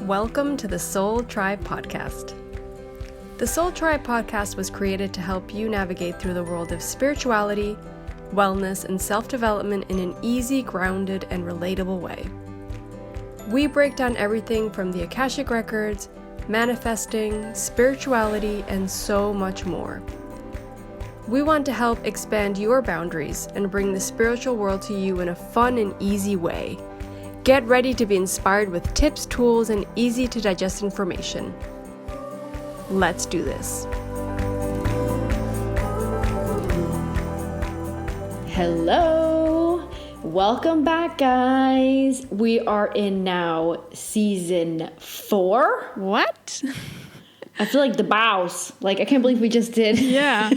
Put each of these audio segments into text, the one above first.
Welcome to the Soul Tribe Podcast. The Soul Tribe Podcast was created to help you navigate through the world of spirituality, wellness, and self-development in an easy, grounded, and relatable way. We break down everything from the Akashic Records, manifesting, spirituality, and so much more. We want to help expand your boundaries and bring the spiritual world to you in a fun and easy way. Get ready to be inspired with tips, tools, and easy to digest information. Let's do this. Hello, welcome back, guys. We are in now season 4. What? I feel like the boss. Like, I can't believe we just did. Yeah.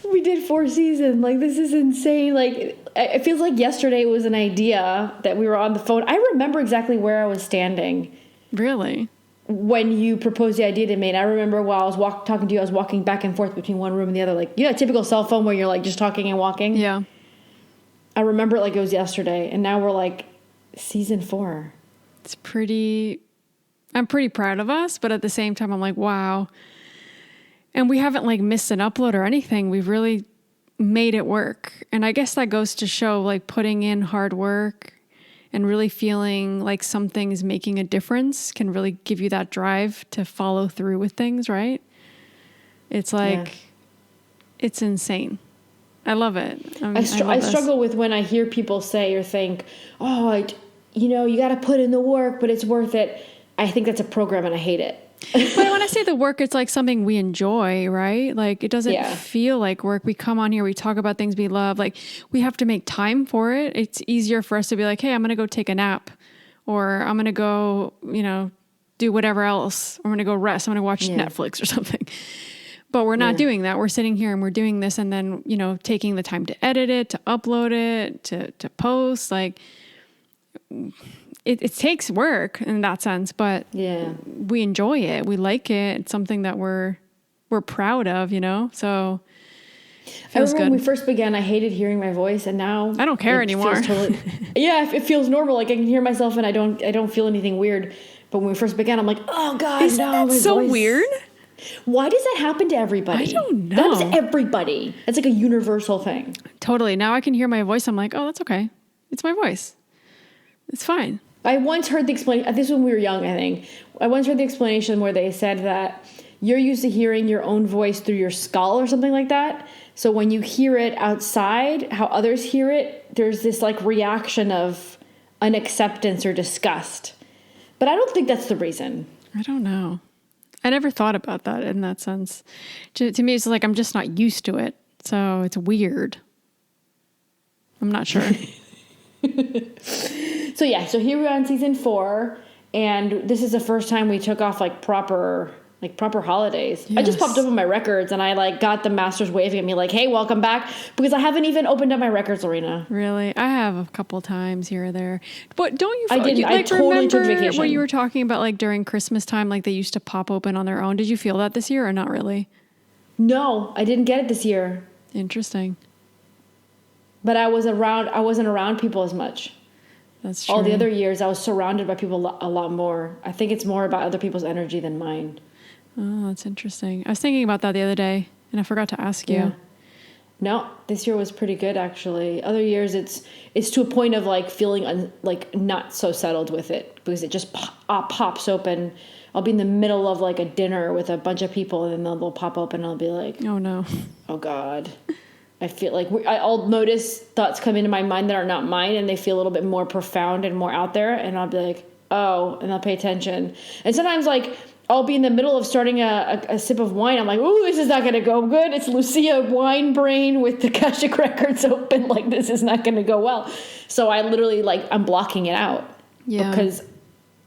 We did 4 seasons. Like, this is insane. Like, it feels like yesterday was an idea that we were on the phone. I remember exactly where I was standing. Really? When you proposed the idea to me. And I remember while I was talking to you, I was walking back and forth between one room and the other. Like, typical cell phone where you're like just talking and walking. Yeah. I remember it like it was yesterday. And now we're like season 4. I'm pretty proud of us, but at the same time, I'm like, wow. And we haven't like missed an upload or anything. We've really made it work. And I guess that goes to show like putting in hard work and really feeling like something is making a difference can really give you that drive to follow through with things, right? It's like, It's insane. I love it. I struggle with when I hear people say or think, oh, you got to put in the work, but it's worth it. I think that's a program and I hate it. But when I say the work, it's like something we enjoy, right? Like it doesn't feel like work. We come on here, we talk about things we love. Like we have to make time for it. It's easier for us to be like, hey, I'm going to go take a nap or I'm going to go, do whatever else. I'm going to go rest. I'm going to watch Netflix or something. But we're not doing that. We're sitting here and we're doing this and then, taking the time to edit it, to upload it, to post. Like it takes work in that sense, but we enjoy it. We like it. It's something that we're proud of, so I remember when we first began, I hated hearing my voice and now I don't care anymore. It feels normal. Like I can hear myself and I don't feel anything weird. But when we first began, I'm like, oh God, Isn't that so voice. Weird? Why does that happen to everybody? I don't know. That happens to everybody. It's like a universal thing. Totally. Now I can hear my voice. I'm like, oh, that's okay. It's my voice. It's fine. I once heard the explanation, this was when we were young, I think. I once heard the explanation where they said that you're used to hearing your own voice through your skull or something like that. So when you hear it outside, how others hear it, there's this like reaction of unacceptance or disgust. But I don't think that's the reason. I don't know. I never thought about that in that sense. To me, it's like I'm just not used to it. So it's weird. I'm not sure. So here we are in season 4, and this is the first time we took off proper holidays. Yes. I just popped up on my records, and I got the masters waving at me like, "Hey, welcome back," because I haven't even opened up my records, Lorena. Really, I have a couple times here or there, but don't you? I didn't. I totally took vacation. What you were talking about, during Christmas time, they used to pop open on their own. Did you feel that this year or not really? No, I didn't get it this year. Interesting. But I wasn't around people as much. That's true. All the other years, I was surrounded by people a lot more. I think it's more about other people's energy than mine. Oh, that's interesting. I was thinking about that the other day, and I forgot to ask you. Yeah. No, this year was pretty good, actually. Other years, it's to a point of feeling not so settled with it because it just pops open. I'll be in the middle of a dinner with a bunch of people, and then they'll pop open, and I'll be like, "Oh no, oh God." I feel like I'll notice thoughts come into my mind that are not mine, and they feel a little bit more profound and more out there, and I'll be like, oh, and I'll pay attention. And sometimes I'll be in the middle of starting a sip of wine. I'm like, ooh, this is not going to go good. It's Lucia wine brain with the Akashic Records open. This is not going to go well. So I literally I'm blocking it out. Yeah. Because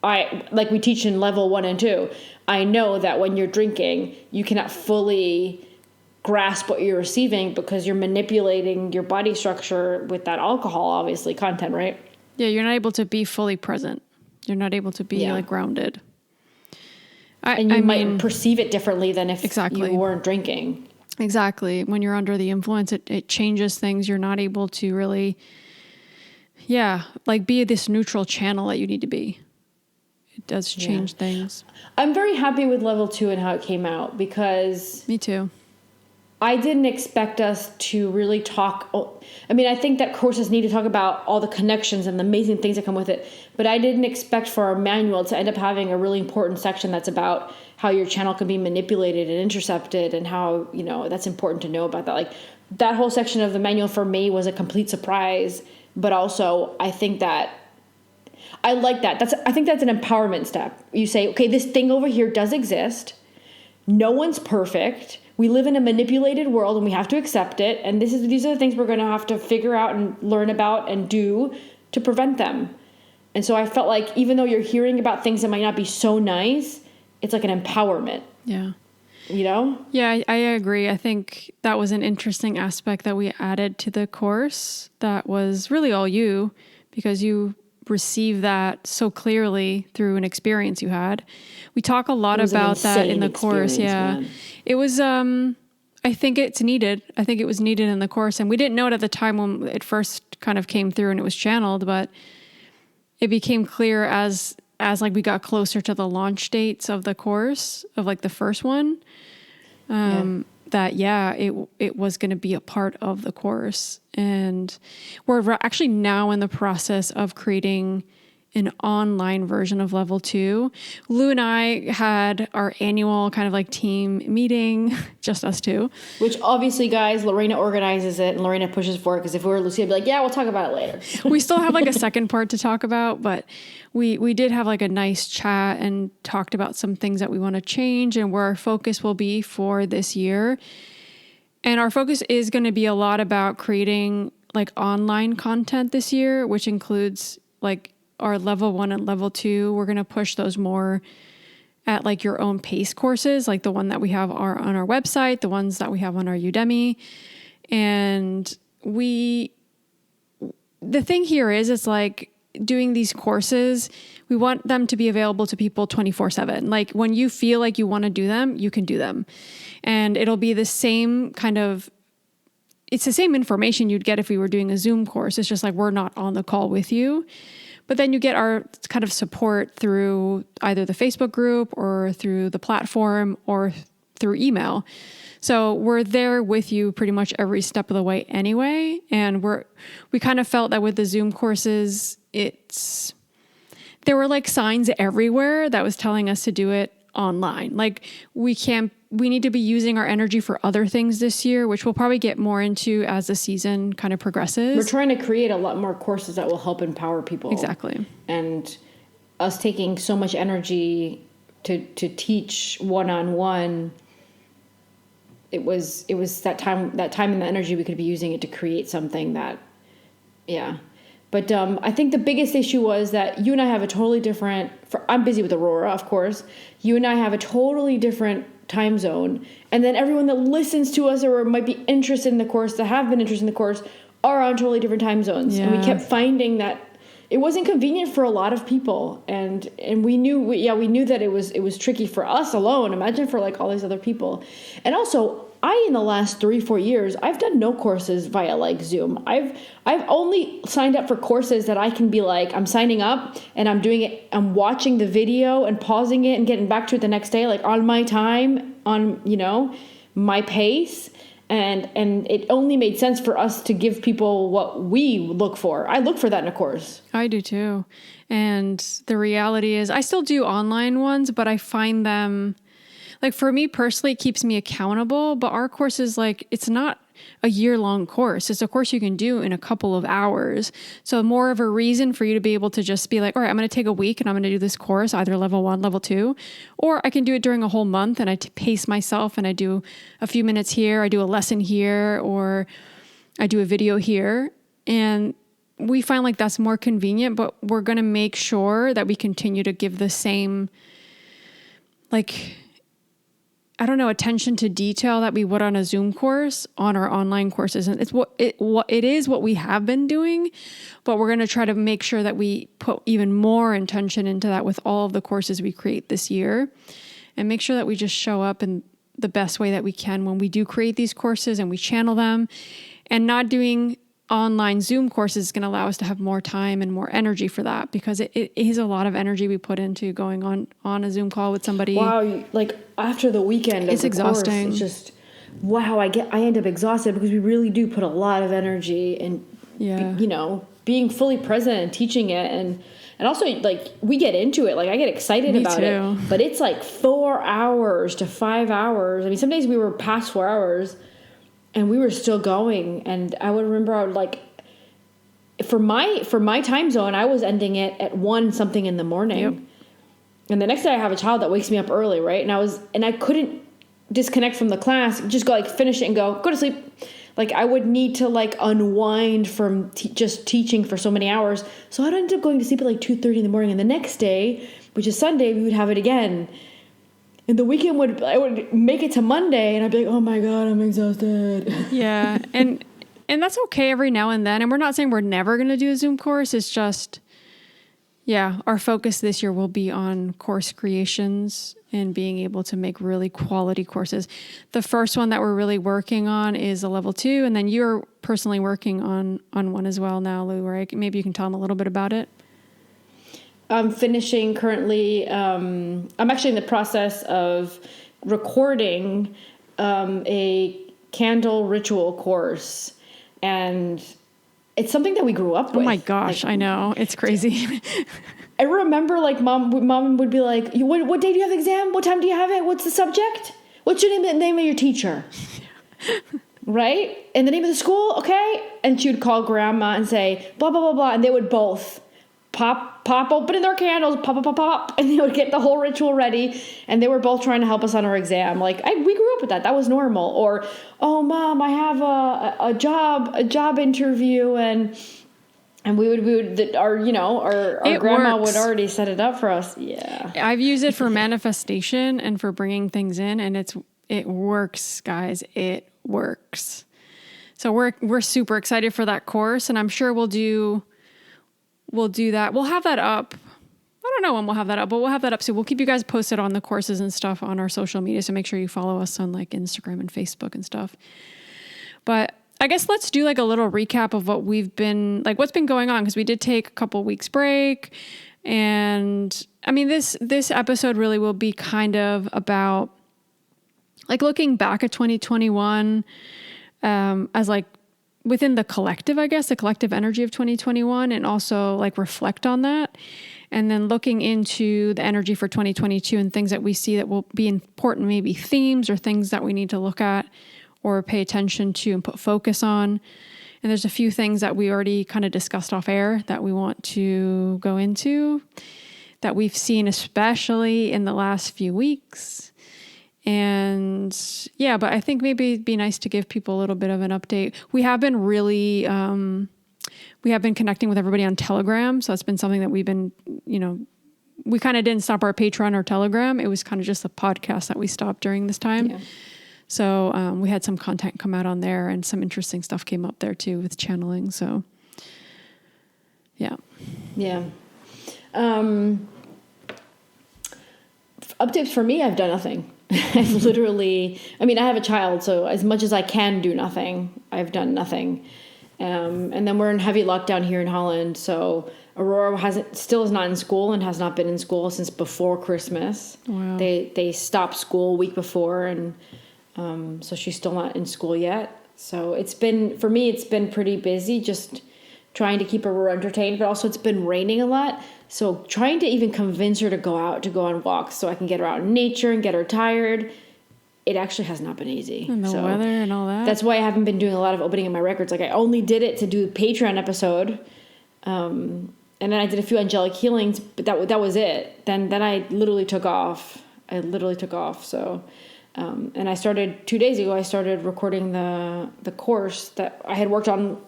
we teach in level 1 and 2. I know that when you're drinking, you cannot fully grasp what you're receiving because you're manipulating your body structure with that alcohol, obviously, content, right? Yeah, you're not able to be fully present. You're not able to be grounded. And you might perceive it differently than if exactly. you weren't drinking. Exactly. When you're under the influence, it changes things. You're not able to really, be this neutral channel that you need to be. it does change things. I'm very happy with level 2 and how it came out, because Me too. I didn't expect us to really talk. I mean, I think that courses need to talk about all the connections and the amazing things that come with it. But I didn't expect for our manual to end up having a really important section that's about how your channel can be manipulated and intercepted, and how, that's important to know about that. Like, that whole section of the manual for me was a complete surprise. But also, I think that I like that. I think that's an empowerment step. You say, okay, this thing over here does exist. No one's perfect. We live in a manipulated world and we have to accept it. And these are the things we're going to have to figure out and learn about and do to prevent them. And so I felt like, even though you're hearing about things that might not be so nice, it's like an empowerment. Yeah. Yeah, I agree. I think that was an interesting aspect that we added to the course. That was really all you, because you received that so clearly through an experience you had. We talk a lot about that in the course. Yeah. Man. It was, I think it's needed. I think it was needed in the course, and we didn't know it at the time when it first kind of came through and it was channeled, but it became clear as like we got closer to the launch dates of the course, of like the first one, that it was going to be a part of the course. And we're actually now in the process of creating an online version of level 2. Lou and I had our annual kind of like team meeting, just us two. Which obviously, guys, Lorena organizes it and Lorena pushes for it, because if we were Lucy, I'd be like, yeah, we'll talk about it later. We still have like a second part to talk about, but we did have like a nice chat and talked about some things that we want to change and where our focus will be for this year. And our focus is going to be a lot about creating like online content this year, which includes like our level 1 and level 2. We're going to push those more at like your own pace courses, like the one that we have on our website, the ones that we have on our Udemy. And the thing here is, it's like doing these courses, we want them to be available to people 24/7. Like, when you feel like you want to do them, you can do them. And it'll be the same kind of, it's the same information you'd get if we were doing a Zoom course. It's just like, we're not on the call with you. But then you get our kind of support through either the Facebook group or through the platform or through email. So we're there with you pretty much every step of the way anyway. And we kind of felt that with the Zoom courses, there were like signs everywhere that was telling us to do it online. Like, we need to be using our energy for other things this year, which we'll probably get more into as the season kind of progresses. We're trying to create a lot more courses that will help empower people. Exactly. And us taking so much energy to teach one-on-one, it was that time and the energy we could be using it to create something that, yeah. But I think the biggest issue was that you and I have a totally different, I'm busy with Aurora, of course. You and I have a totally different time zone. And then everyone that listens to us or might be interested in the course, that have been interested in the course, are on totally different time zones. Yeah. And we kept finding that it wasn't convenient for a lot of people. And we knew that it was tricky for us alone. Imagine for like all these other people. And also, in the last 3-4 years, I've done no courses via like Zoom. I've only signed up for courses that I can be like, I'm signing up and I'm doing it. I'm watching the video and pausing it and getting back to it the next day, like on my time, on, my pace. And it only made sense for us to give people what we look for. I look for that in a course. I do too. And the reality is I still do online ones, but I find them, like, for me personally, it keeps me accountable. But our course is like, it's not a year-long course. It's a course you can do in a couple of hours. So more of a reason for you to be able to just be like, all right, I'm going to take a week and I'm going to do this course, either level 1, level 2, or I can do it during a whole month and I pace myself and I do a few minutes here, I do a lesson here, or I do a video here. And we find like that's more convenient, but we're going to make sure that we continue to give the same, like, attention to detail that we would on a Zoom course on our online courses. And it's what it is what we have been doing, but we're going to try to make sure that we put even more intention into that with all of the courses we create this year, and make sure that we just show up in the best way that we can when we do create these courses and we channel them, and not doing online Zoom course is going to allow us to have more time and more energy for that, because it is a lot of energy we put into going on a Zoom call with somebody. Wow. Like after the weekend, it's exhausting. Course, it's just, wow, I end up exhausted because we really do put a lot of energy in, being fully present and teaching it. And also, like, we get into it. Like, I get excited about it. But it's like 4 hours to 5 hours. I mean, some days we were past 4 hours, and we were still going. And I would remember, I would, like, for my time zone, I was ending it at 1 something in the morning. Yep. And the next day I have a child that wakes me up early, right? And I couldn't disconnect from the class, just go, like, finish it and go to sleep. Like, I would need to, like, unwind from just teaching for so many hours. So I'd end up going to sleep at, like, 2:30 in the morning. And the next day, which is Sunday, we would have it again. And the weekend I would make it to Monday, and I'd be like, oh, my God, I'm exhausted. Yeah, and that's okay every now and then. And we're not saying we're never going to do a Zoom course. It's just, our focus this year will be on course creations and being able to make really quality courses. The first one that we're really working on is a level 2, and then you're personally working on one as well now, Lou, right? Maybe you can tell them a little bit about it. I'm finishing currently. I'm actually in the process of recording a candle ritual course, and it's something that we grew up with. Oh my gosh, like, I know. It's crazy. I remember, like, mom would be like, what day do you have the exam? What time do you have it? What's the subject? What's your name of your teacher? Right? And the name of the school? Okay. And she would call grandma and say, blah, blah, blah, blah. And they would both pop open their candles, pop. And they would get the whole ritual ready. And they were both trying to help us on our exam. Like, we grew up with that. That was normal. Or, oh, Mom, I have a job interview, and we would our grandma would already set it up for us. Yeah. I've used it for manifestation and for bringing things in, and it works, guys. It works. So we're super excited for that course, and I'm sure we'll do that. We'll have that up. I don't know when we'll have that up, but we'll have that up soon. We'll keep you guys posted on the courses and stuff on our social media, so make sure you follow us on, like, Instagram and Facebook and stuff. But I guess let's do, like, a little recap of what we've been, like, what's been going on, because we did take a couple weeks break. And I mean, this episode really will be kind of about, like, looking back at 2021 as, like, within the collective, I guess, the collective energy of 2021, and also, like, reflect on that. And then looking into the energy for 2022 and things that we see that will be important, maybe themes or things that we need to look at or pay attention to and put focus on. And there's a few things that we already kind of discussed off air that we want to go into that we've seen, especially in the last few weeks. And yeah, but I think maybe it'd be nice to give people a little bit of an update. We have been really, we have been connecting with everybody on Telegram. So that's been something that we've been, we kind of didn't stop our Patreon or Telegram. It was kind of just the podcast that we stopped during this time. Yeah. So we had some content come out on there, and some interesting stuff came up there too with channeling. So yeah. Yeah. Updates for me, I've done nothing. I've literally, I have a child, so as much as I can do nothing, I've done nothing. And then we're in heavy lockdown here in Holland. So Aurora still is not in school and has not been in school since before Christmas. Wow. They stopped school a week before, and so she's still not in school yet. So it's been pretty busy, just trying to keep her entertained, but also it's been raining a lot. So trying to even convince her to go on walks so I can get her out in nature and get her tired, it actually has not been easy. And the weather and all that. That's why I haven't been doing a lot of opening in my records. Like, I only did it to do a Patreon episode. And then I did a few angelic healings, but that was it. Then I literally took off. So, and I started 2 days ago, I started recording the course that I had worked on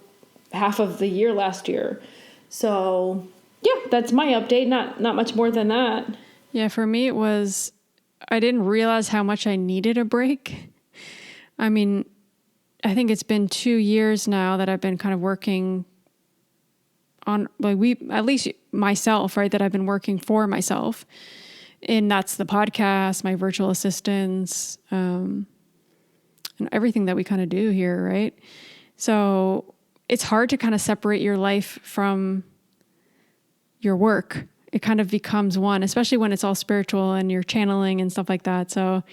half of the year last year. So yeah, that's my update. Not much more than that. Yeah. For me, it was, I didn't realize how much I needed a break. I think it's been 2 years now that I've been kind of working on, like, at least myself, right? That I've been working for myself. And that's the podcast, my virtual assistants, and everything that we kind of do here, right? So it's hard to kind of separate your life from your work. It kind of becomes one, especially when it's all spiritual and you're channeling and stuff like that. So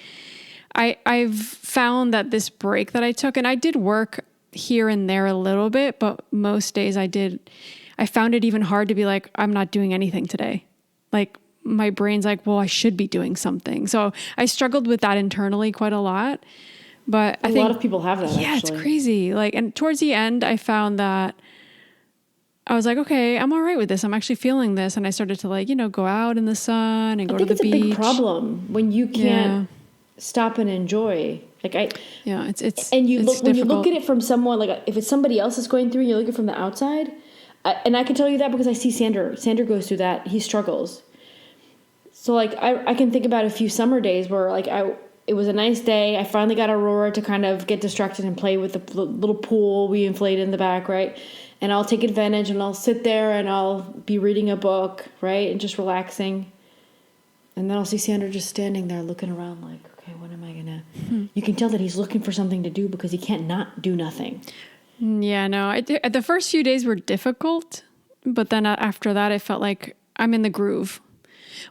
I've found that this break that I took, and I did work here and there a little bit, but most days I found it even hard to be like, I'm not doing anything today. Like my brain's like, well, I should be doing something. So I struggled with that internally quite a lot. But I think a lot of people have that. Yeah, actually. It's crazy. Like, and towards the end, I found that I was like, okay, I'm all right with this. I'm actually feeling this. And I started to like, go out in the sun and go to the beach. I think it's a big problem when you can't stop and enjoy. Like when you look at it from someone, like if it's somebody else is going through and you look at it from the outside, and I can tell you that because I see Sander goes through that. He struggles. So like, I can think about a few summer days where like it was a nice day. I finally got Aurora to kind of get distracted and play with the little pool we inflated in the back, right? And I'll take advantage and I'll sit there and I'll be reading a book, right? And just relaxing. And then I'll see Sander just standing there looking around like, okay, what am I going to... You can tell that he's looking for something to do because he can't not do nothing. Yeah, no. The first few days were difficult, but then after that, it felt like I'm in the groove.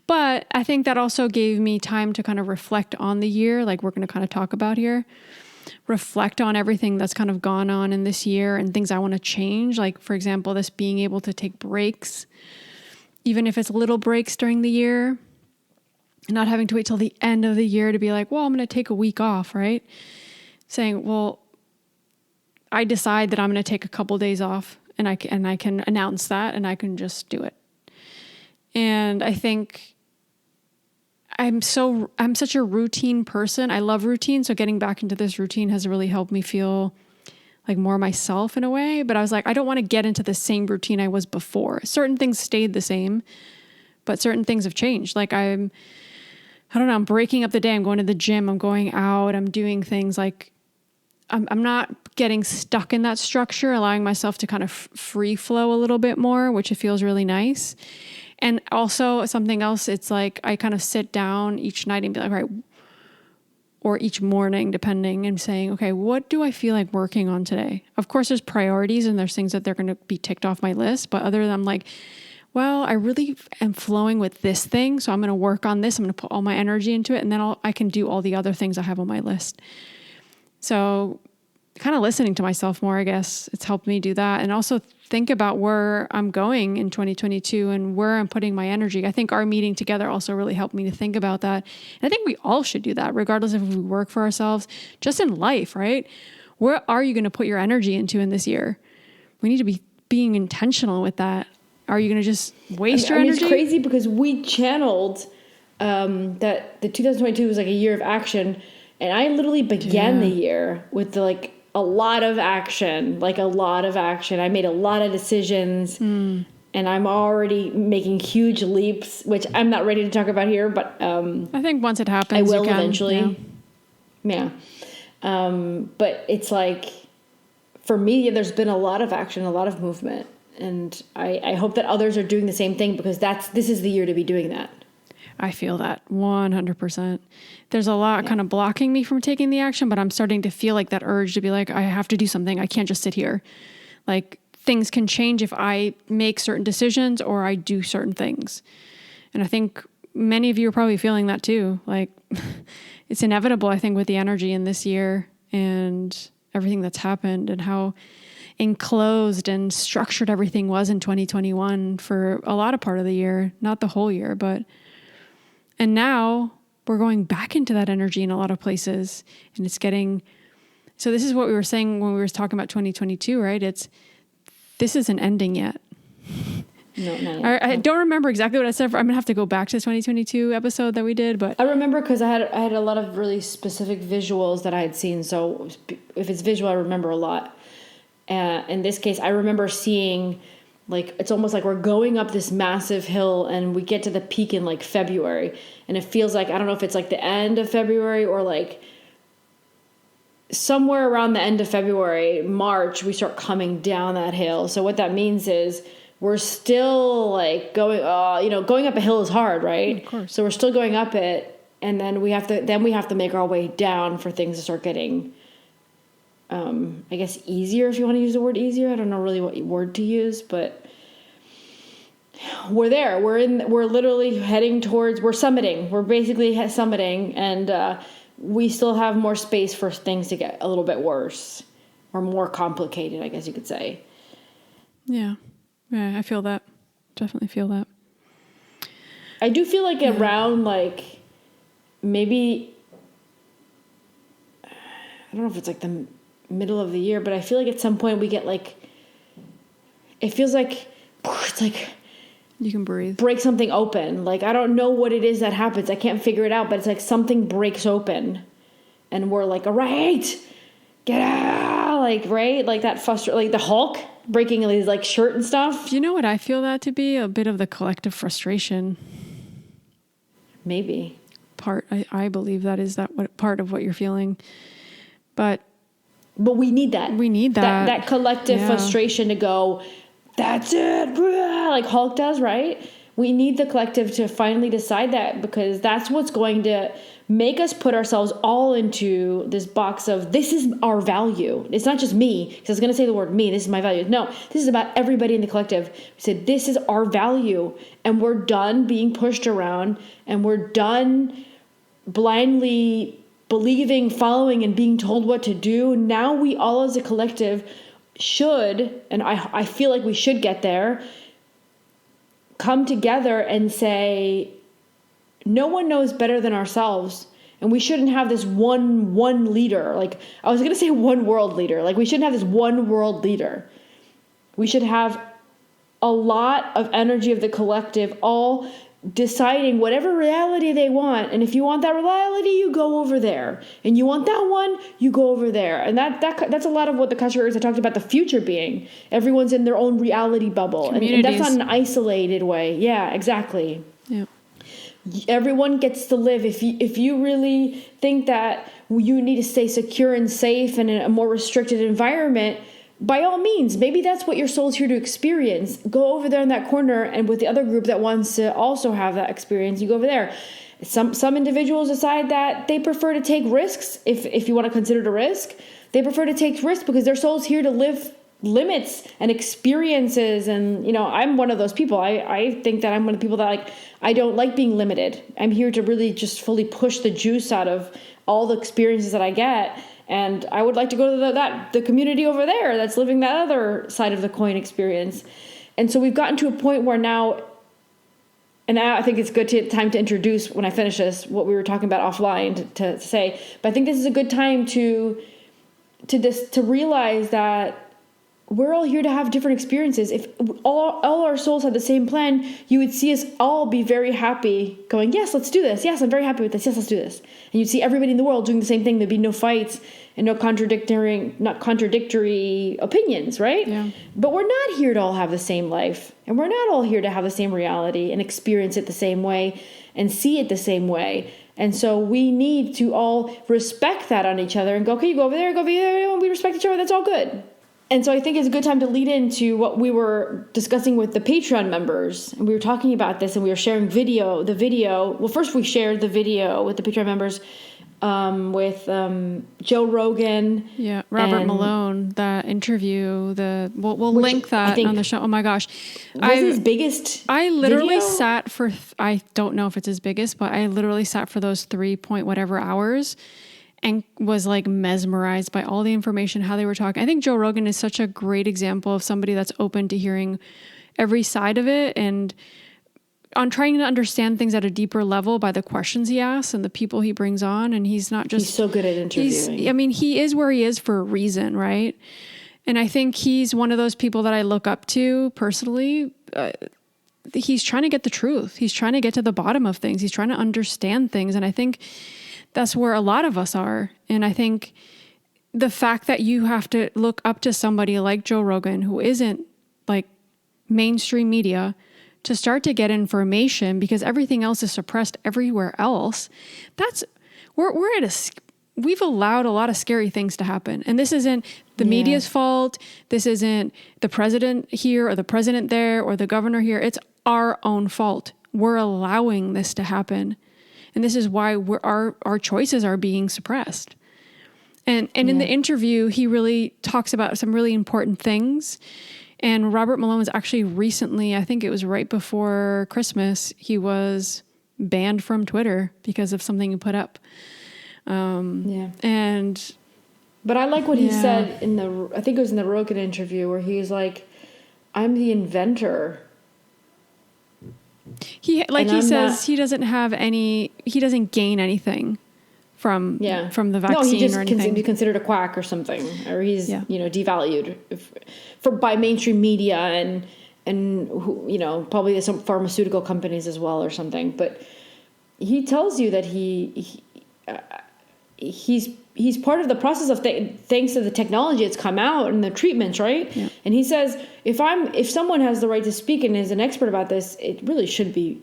But I think that also gave me time to kind of reflect on the year, like we're going to kind of talk about here. Reflect on everything that's kind of gone on in this year and things I want to change. Like, for example, this being able to take breaks, even if it's little breaks during the year, and not having to wait till the end of the year to be like, well, I'm going to take a week off, right? Saying, well, I decide that I'm going to take a couple days off and I can announce that and I can just do it. And I think I'm such a routine person. I love routine. So getting back into this routine has really helped me feel like more myself in a way. But I was like, I don't want to get into the same routine I was before. Certain things stayed the same, but certain things have changed. Like I don't know, I'm breaking up the day. I'm going to the gym. I'm going out. I'm doing things like I'm not getting stuck in that structure, allowing myself to kind of free flow a little bit more, which it feels really nice. And also something else, it's like I kind of sit down each night and be like, all right, or each morning, depending, and saying, okay, what do I feel like working on today? Of course, there's priorities and there's things that they're going to be ticked off my list. But other than I'm like, well, I really am flowing with this thing. So I'm going to work on this. I'm going to put all my energy into it. And then I can do all the other things I have on my list. So kind of listening to myself more, I guess it's helped me do that. And also think about where I'm going in 2022 and where I'm putting my energy. I think our meeting together also really helped me to think about that. And I think we all should do that, regardless if we work for ourselves, just in life, right? Where are you going to put your energy into in this year? We need to be being intentional with that. Are you going to just waste your energy? It's crazy because we channeled that the 2022 was like a year of action. And I literally began the year with a lot of action. I made a lot of decisions and I'm already making huge leaps, which I'm not ready to talk about here, but I think once it happens, I will eventually. Yeah. But it's like, for me, there's been a lot of action, a lot of movement. And I hope that others are doing the same thing because this is the year to be doing that. I feel that 100%. There's a lot kind of blocking me from taking the action, but I'm starting to feel like that urge to be like, I have to do something. I can't just sit here. Like things can change if I make certain decisions or I do certain things. And I think many of you are probably feeling that too. Like it's inevitable, I think, with the energy in this year and everything that's happened and how enclosed and structured everything was in 2021 for a lot of part of the year, not the whole year, and now we're going back into that energy in a lot of places and it's getting, so this is what we were saying when we were talking about 2022, right? This isn't ending yet. No, not yet. I don't remember exactly what I said. I'm going to have to go back to the 2022 episode that we did, but I remember because I had a lot of really specific visuals that I had seen. So if it's visual, I remember a lot. In this case, I remember seeing like, it's almost like we're going up this massive hill and we get to the peak in like February. And it feels like, I don't know if it's like the end of February or like somewhere around the end of February, March, we start coming down that hill. So what that means is we're still like going up a hill is hard, right? Of course. So we're still going up it. And then we have to make our way down for things to start getting I guess easier, if you want to use the word easier. I don't know really what word to use, but we're there. We're literally heading towards, we're summiting. We're basically summiting, and we still have more space for things to get a little bit worse or more complicated, I guess you could say. Yeah. Yeah, I feel that. Definitely feel that. I do feel like around like maybe, I don't know if it's like the middle of the year, but I feel like at some point we get like, it feels like it's like you can breathe, break something open. Like, I don't know what it is that happens. I can't figure it out, but it's like something breaks open and we're like, all right, get out. Like, right. Like that like the Hulk breaking his like shirt and stuff. You know what I feel that to be? A bit of the collective frustration. Maybe. I believe that is what part of what you're feeling. But we need that. We need that. That collective frustration to go, that's it. Like Hulk does, right? We need the collective to finally decide that, because that's what's going to make us put ourselves all into this box of, this is our value. It's not just me, because I was going to say the word me, this is my value. No, this is about everybody in the collective. We said, this is our value, and we're done being pushed around, and we're done blindly believing, following, and being told what to do. Now we all as a collective should, and I feel like we should get there, come together and say, no one knows better than ourselves, and we shouldn't have this one leader. Like, I was going to say one world leader. Like, we shouldn't have this one world leader. We should have a lot of energy of the collective all deciding whatever reality they want. And if you want that reality, you go over there. And you want that one, you go over there. And that's a lot of what the Kashmir I talked about the future being. Everyone's in their own reality bubble. And that's not an isolated way. Yeah, exactly. Yeah. Everyone gets to live. If you really think that you need to stay secure and safe and in a more restricted environment, by all means, maybe that's what your soul's here to experience. Go over there in that corner, and with the other group that wants to also have that experience, you go over there. Some individuals decide that they prefer to take risks, if you want to consider it a risk. They prefer to take risks because their soul's here to live limits and experiences. And, I'm one of those people. I think that I'm one of the people that, I don't like being limited. I'm here to really just fully push the juice out of all the experiences that I get. And I would like to go to the community over there that's living that other side of the coin experience. And so we've gotten to a point where now, and now I think it's time to introduce, when I finish this, what we were talking about offline to say. But I think this is a good time to realize that we're all here to have different experiences. If all our souls had the same plan, you would see us all be very happy going, yes, let's do this. Yes, I'm very happy with this. Yes, let's do this. And you'd see everybody in the world doing the same thing. There'd be no fights and not contradictory opinions, right? Yeah. But we're not here to all have the same life. And we're not all here to have the same reality and experience it the same way and see it the same way. And so we need to all respect that on each other and go, okay, you go over there, go over there, and we respect each other. That's all good. And so I think it's a good time to lead into what we were discussing with the Patreon members. And we were talking about this, and we were sharing the video. Well, first we shared the video with the Patreon members with Joe Rogan. Yeah, Robert Malone, that interview. We'll link that on the show. Oh my gosh. Was his biggest I literally video? sat for, I don't know if it's his biggest, but I literally sat for those 3 point whatever hours and was like mesmerized by all the information, how they were talking. I think Joe Rogan is such a great example of somebody that's open to hearing every side of it and on trying to understand things at a deeper level by the questions he asks and the people he brings on. And he's not just... He's so good at interviewing. He is where he is for a reason, right? And I think he's one of those people that I look up to personally. He's trying to get the truth. He's trying to get to the bottom of things. He's trying to understand things. And I think that's where a lot of us are. And I think the fact that you have to look up to somebody like Joe Rogan, who isn't like mainstream media, to start to get information because everything else is suppressed everywhere else. We've allowed a lot of scary things to happen. And this isn't the media's fault. This isn't the president here or the president there or the governor here. It's our own fault. We're allowing this to happen. And this is why our choices are being suppressed. And in the interview, he really talks about some really important things. And Robert Malone was actually recently, I think it was right before Christmas, he was banned from Twitter because of something he put up. But I like what he said I think it was in the Rogan interview, where he's like, I'm the inventor. He says he doesn't gain anything from the vaccine, no, he just or anything. Be considered a quack or something, or he's devalued by mainstream media and probably some pharmaceutical companies as well or something. But he tells you that he's part of the process of thanks to the technology that's come out and the treatments, right? Yeah. And he says, if someone has the right to speak and is an expert about this, it really should be.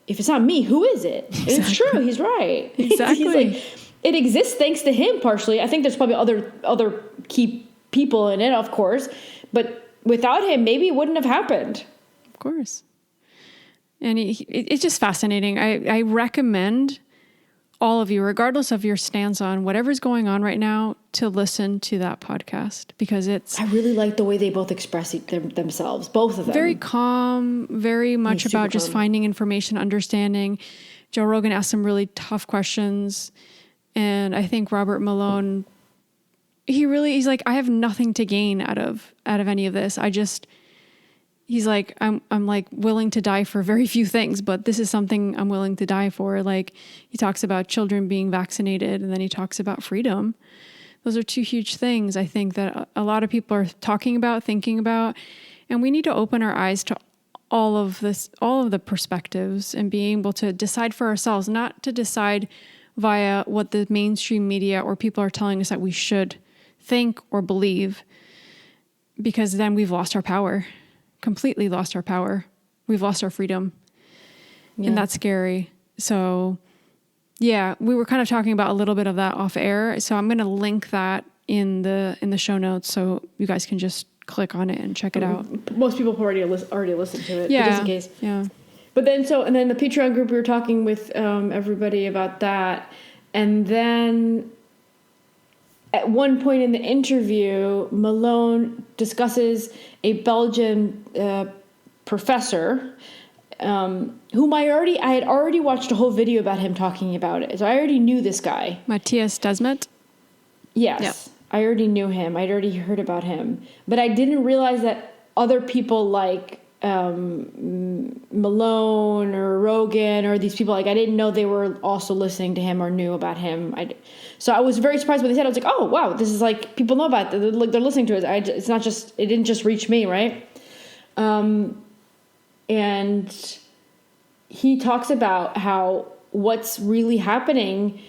If it's not me, who is it? Exactly. And it's true. He's right. Exactly. He's like, it exists thanks to him partially. I think there's probably other key people in it, of course, but without him, maybe it wouldn't have happened. Of course. And it's just fascinating. I recommend all of you, regardless of your stance on whatever's going on right now, to listen to that podcast, because I really like the way they both express themselves, both of them. Very calm, very much about just finding information, understanding. Joe Rogan asked some really tough questions. And I think Robert Malone, he's like, I have nothing to gain out of any of this. He's like, I'm like willing to die for very few things, but this is something I'm willing to die for. Like, he talks about children being vaccinated, and then he talks about freedom. Those are two huge things, I think, that a lot of people are talking about, thinking about, and we need to open our eyes to all of the perspectives and being able to decide for ourselves, not to decide via what the mainstream media or people are telling us that we should think or believe, because then we've lost our power. Completely lost our power. We've lost our freedom. Yeah. And that's scary. So we were kind of talking about a little bit of that off air. So I'm going to link that in the show notes, so you guys can just click on it and check it out. Most people have already listened to it. Yeah. But just in case. Yeah. But then the Patreon group, we were talking with everybody about that. And then at one point in the interview, Malone discusses a Belgian professor whom I had already watched a whole video about him talking about it. So I already knew this guy. Matthias Desmet? Yes. Yep. I already knew him. I'd already heard about him. But I didn't realize that other people like Malone or Rogan or these people, like, I didn't know they were also listening to him or knew about him. So I was very surprised when they said, I was like, oh wow, this is like, people know about it. They're listening to it. It's not just, it didn't just reach me, right? And he talks about how what's really happening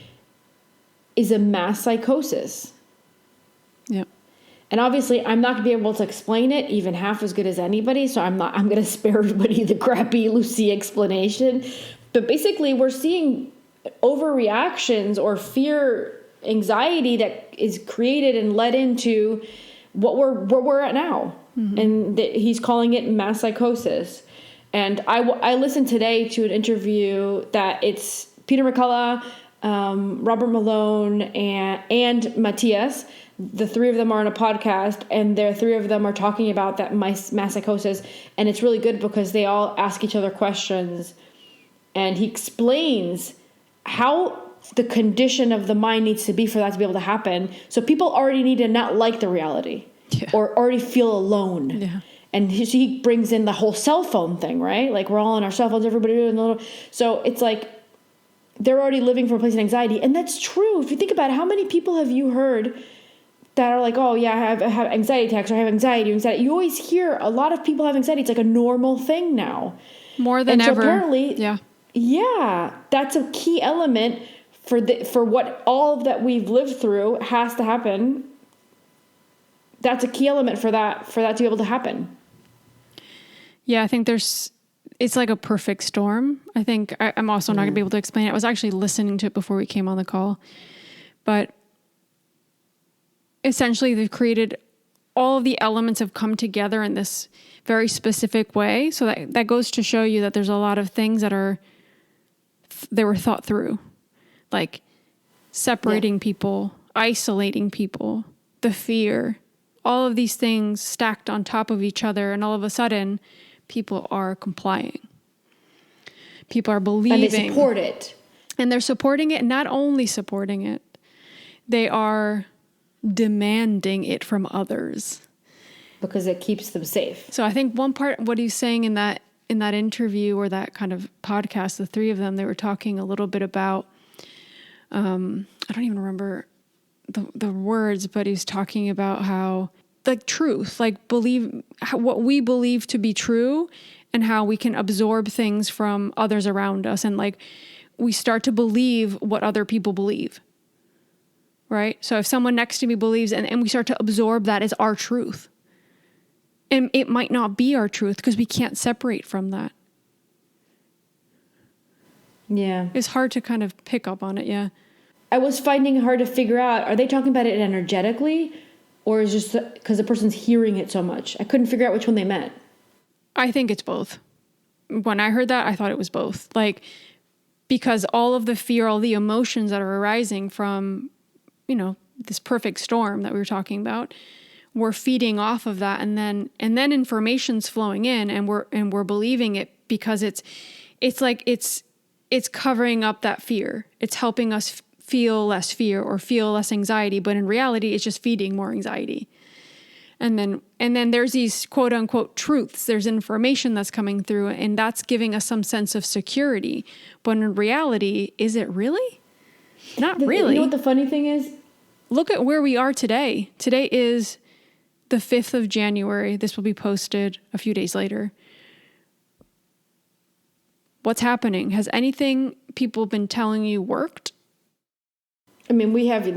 is a mass psychosis. Yeah. And obviously, I'm not going to be able to explain it even half as good as anybody, so I'm going to spare everybody the crappy Lucy explanation. But basically, we're seeing overreactions or fear, anxiety that is created and led into where we're at now. Mm-hmm. And he's calling it mass psychosis. And I listened today to an interview that it's Peter McCullough, Robert Malone, and Matthias. The three of them are on a podcast, and the three of them are talking about that mass psychosis. And it's really good because they all ask each other questions. And he explains how the condition of the mind needs to be for that to be able to happen. So people already need to not like the reality or already feel alone. Yeah. And he brings in the whole cell phone thing, right? Like, we're all on our cell phones, everybody doing a little. So it's like they're already living from a place of anxiety. And that's true. If you think about it, how many people have you heard that are like, oh yeah, I have anxiety attacks, or I have anxiety. You always hear a lot of people have anxiety. It's like a normal thing now. More than ever. Apparently, yeah, that's a key element for what all that we've lived through has to happen. That's a key element for that to be able to happen. Yeah, I think it's like a perfect storm. I think I'm also not going to be able to explain it. I was actually listening to it before we came on the call, but essentially they've created all of the elements have come together in this very specific way. So that goes to show you that there's a lot of things that they were thought through, like separating people isolating people, the fear, all of these things stacked on top of each other. And all of a sudden, people are complying. People are believing. And they support it. And they're supporting it, not only supporting it, they are demanding it from others. Because it keeps them safe. So I think one part, what he's saying in that interview or that kind of podcast, the three of them, they were talking a little bit about, I don't even remember the words, but he's talking about how, like, truth, like what we believe to be true and how we can absorb things from others around us. And like, we start to believe what other people believe, right? So if someone next to me believes, and we start to absorb that as our truth. And it might not be our truth because we can't separate from that. Yeah. It's hard to kind of pick up on it, yeah. I was finding it hard to figure out, are they talking about it energetically? Or is it just because the person's hearing it so much? I couldn't figure out which one they meant. I think it's both. When I heard that, I thought it was both. Like, because all of the fear, all the emotions that are arising from, this perfect storm that we were talking about, we're feeding off of that, and then information's flowing in, and we're believing it because it's covering up that fear. It's helping us feel less fear or feel less anxiety, but in reality, it's just feeding more anxiety. And then there's these quote unquote truths. There's information that's coming through, and that's giving us some sense of security. But in reality, is it really? Not really. You know what the funny thing is? Look at where we are today. Today is the 5th of January. This will be posted a few days later. What's happening? Has anything people been telling you worked? I mean, we have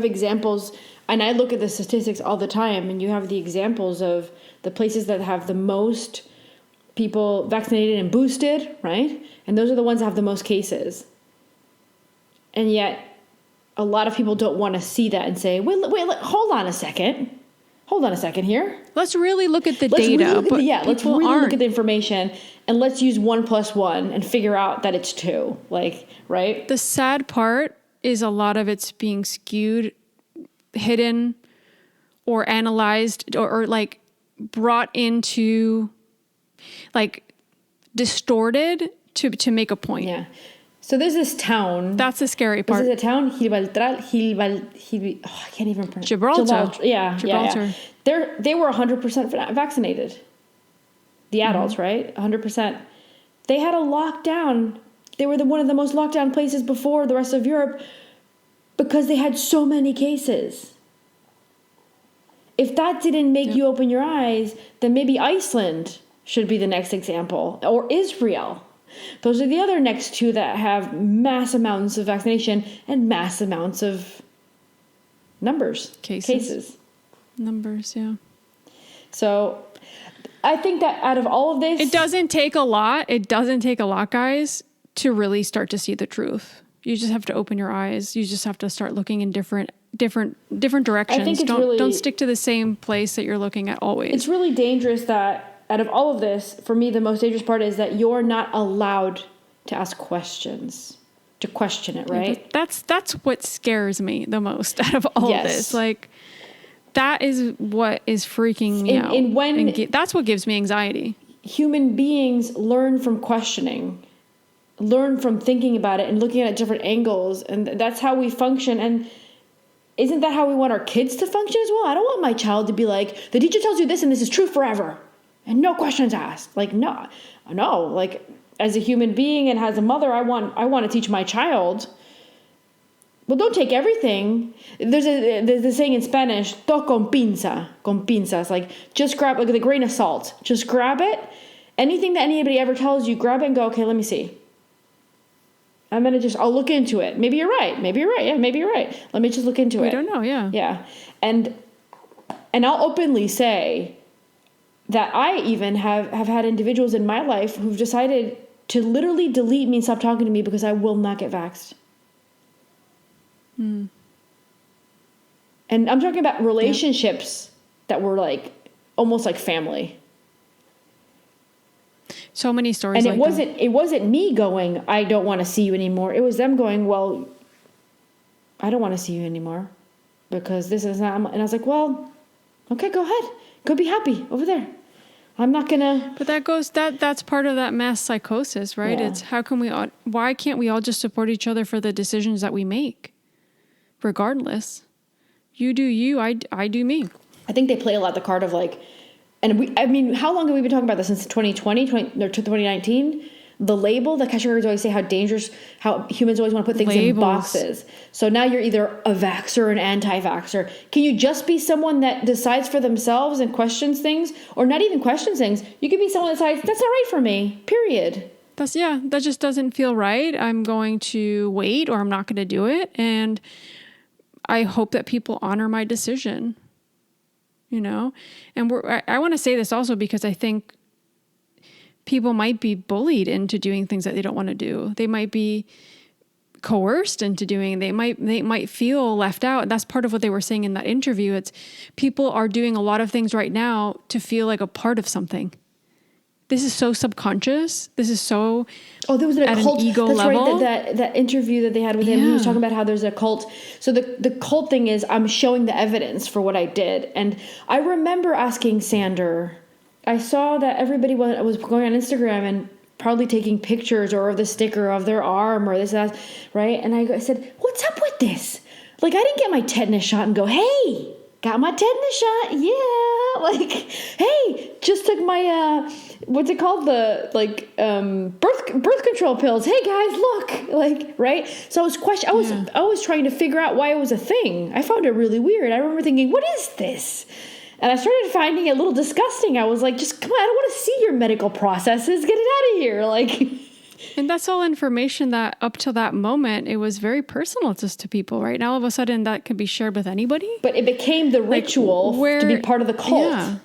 examples, and I look at the statistics all the time, and you have the examples of the places that have the most people vaccinated and boosted, right? And those are the ones that have the most cases. And yet, a lot of people don't want to see that and say, wait, hold on a second. Hold on a second here. Let's really look at the data. Let's really look at the information, and let's use 1 + 1 and figure out that it's 2. Like, right? The sad part is a lot of it's being skewed, hidden, or analyzed, or like brought into, like, distorted to make a point. Yeah. So there's this town. That's the scary part. This is a town, I can't even pronounce. Gibraltar. Yeah. They were 100% vaccinated. The adults, right? 100%. They had a lockdown. They were one of the most locked down places before the rest of Europe because they had so many cases. If that didn't make you open your eyes, then maybe Iceland should be the next example, or Israel. Those are the other next two that have mass amounts of vaccination and mass amounts of cases. Numbers, yeah. So I think that out of all of this, it doesn't take a lot. It doesn't take a lot, guys, to really start to see the truth. You just have to open your eyes. You just have to start looking in different directions. I think don't stick to the same place that you're looking at always. It's really dangerous that out of all of this, for me, the most dangerous part is that you're not allowed to ask questions, to question it, right? Yeah, that's what scares me the most out of all of this. Like, that is what is freaking me out. And that's what gives me anxiety. Human beings learn from questioning, learn from thinking about it and looking at different angles. And that's how we function. And isn't that how we want our kids to function as well? I don't want my child to be like, the teacher tells you this and this is true forever. And no questions asked. Like, no. Like, as a human being and as a mother, I want to teach my child. Well, don't take everything. There's a saying in Spanish, to con pinza. Con pinza. It's like, just grab, like, with a grain of salt. Just grab it. Anything that anybody ever tells you, grab it and go, okay, let me see. I'll look into it. Maybe you're right. Yeah, maybe you're right. Let me just look into it. I don't know, yeah. Yeah. And I'll openly say that I even have had individuals in my life who've decided to literally delete me and stop talking to me because I will not get vaxxed. And I'm talking about relationships that were like almost like family. So many stories. And it wasn't me going, I don't want to see you anymore. It was them going, well, I don't want to see you anymore. because this is not, and I was like, well, okay, go ahead. Go be happy over there. I'm not gonna. But that's part of that mass psychosis, right? Yeah. It's why can't we all just support each other for the decisions that we make? Regardless. You do you, I do me. I think they play a lot the card of like, how long have we been talking about this? Since 2019? The label, the cashiers always say how dangerous, how humans always want to put things in boxes. So now you're either a vaxxer or an anti-vaxxer. Can you just be someone that decides for themselves and questions things, or not even questions things? You could be someone that decides, that's not right for me, period. That just doesn't feel right. I'm going to wait, or I'm not going to do it. And I hope that people honor my decision, and I want to say this also because I think people might be bullied into doing things that they don't want to do. They might be coerced into doing. They might feel left out. That's part of what they were saying in that interview. It's people are doing a lot of things right now to feel like a part of something. This is so subconscious. This is so there was at cult. An ego That's level. Right. That interview that they had with him, he was talking about how there's a cult. So the cult thing is I'm showing the evidence for what I did. And I remember asking Sander, I saw that everybody was going on Instagram and probably taking pictures or the sticker of their arm or this and that, right? And I said, what's up with this? Like, I didn't get my tetanus shot and go, hey, got my tetanus shot. Yeah. Like, hey, just took my, what's it called? The, birth control pills. Hey guys, look, right? So I was trying to figure out why it was a thing. I found it really weird. I remember thinking, what is this? And I started finding it a little disgusting. I was like, just come on, I don't want to see your medical processes. Get it out of here. And that's all information that up till that moment, it was very personal just to people, right? Now all of a sudden that could be shared with anybody. But it became the ritual to be part of the cult. Yeah.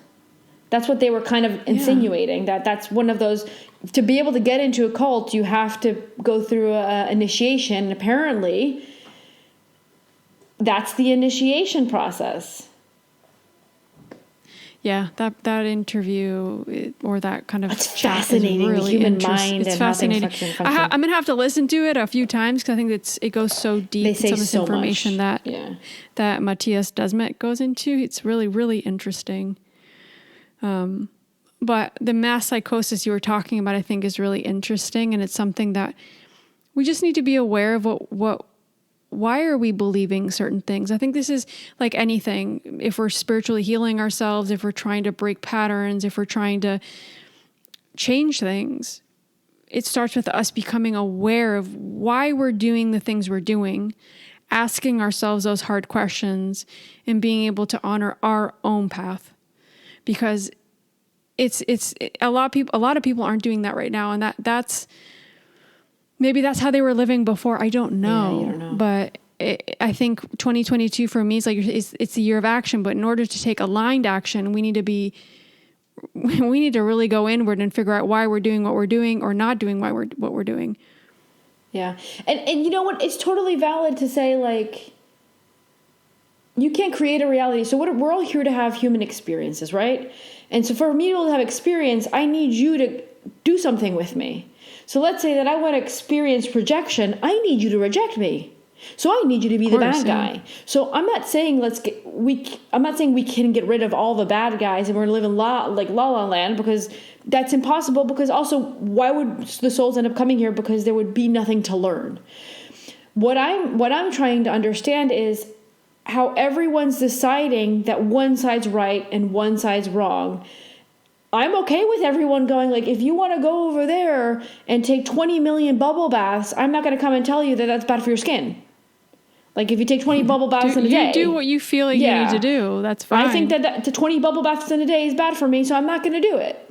That's what they were kind of insinuating, that's one of those, to be able to get into a cult, you have to go through an initiation. And apparently that's the initiation process. Yeah, that interview or that kind of it's fascinating. Really, the human mind. It's fascinating. I'm gonna have to listen to it a few times because I think it goes so deep. They say some of this so information much. that Matthias Desmet goes into. It's really, really interesting. But the mass psychosis you were talking about, I think, is really interesting, and it's something that we just need to be aware of. Why are we believing certain things? I think this is like anything. If we're spiritually healing ourselves, if we're trying to break patterns, if we're trying to change things, it starts with us becoming aware of why we're doing the things we're doing, asking ourselves those hard questions, and being able to honor our own path. Because it's a lot of people aren't doing that right now, and that's maybe that's how they were living before. I don't know. Yeah, you don't know. But I think 2022 for me is like it's the year of action. But in order to take aligned action, we need to really go inward and figure out why we're doing what we're doing or not doing what we're doing. Yeah, and you know what? It's totally valid to say like you can't create a reality. So we're all here to have human experiences, right? And so for me to have experience, I need you to do something with me. So let's say that I want to experience rejection. I need you to reject me. So I need you to be the bad guy. So I'm not saying I'm not saying we can get rid of all the bad guys and we're living La La Land, because that's impossible. Because also, why would the souls end up coming here? Because there would be nothing to learn. What I'm trying to understand is how everyone's deciding that one side's right and one side's wrong. I'm okay with everyone going like, if you want to go over there and take 20 million bubble baths, I'm not going to come and tell you that that's bad for your skin. Like if you take 20 bubble baths in a day. You do what you feel like you need to do. That's fine. I think that the 20 bubble baths in a day is bad for me, so I'm not going to do it.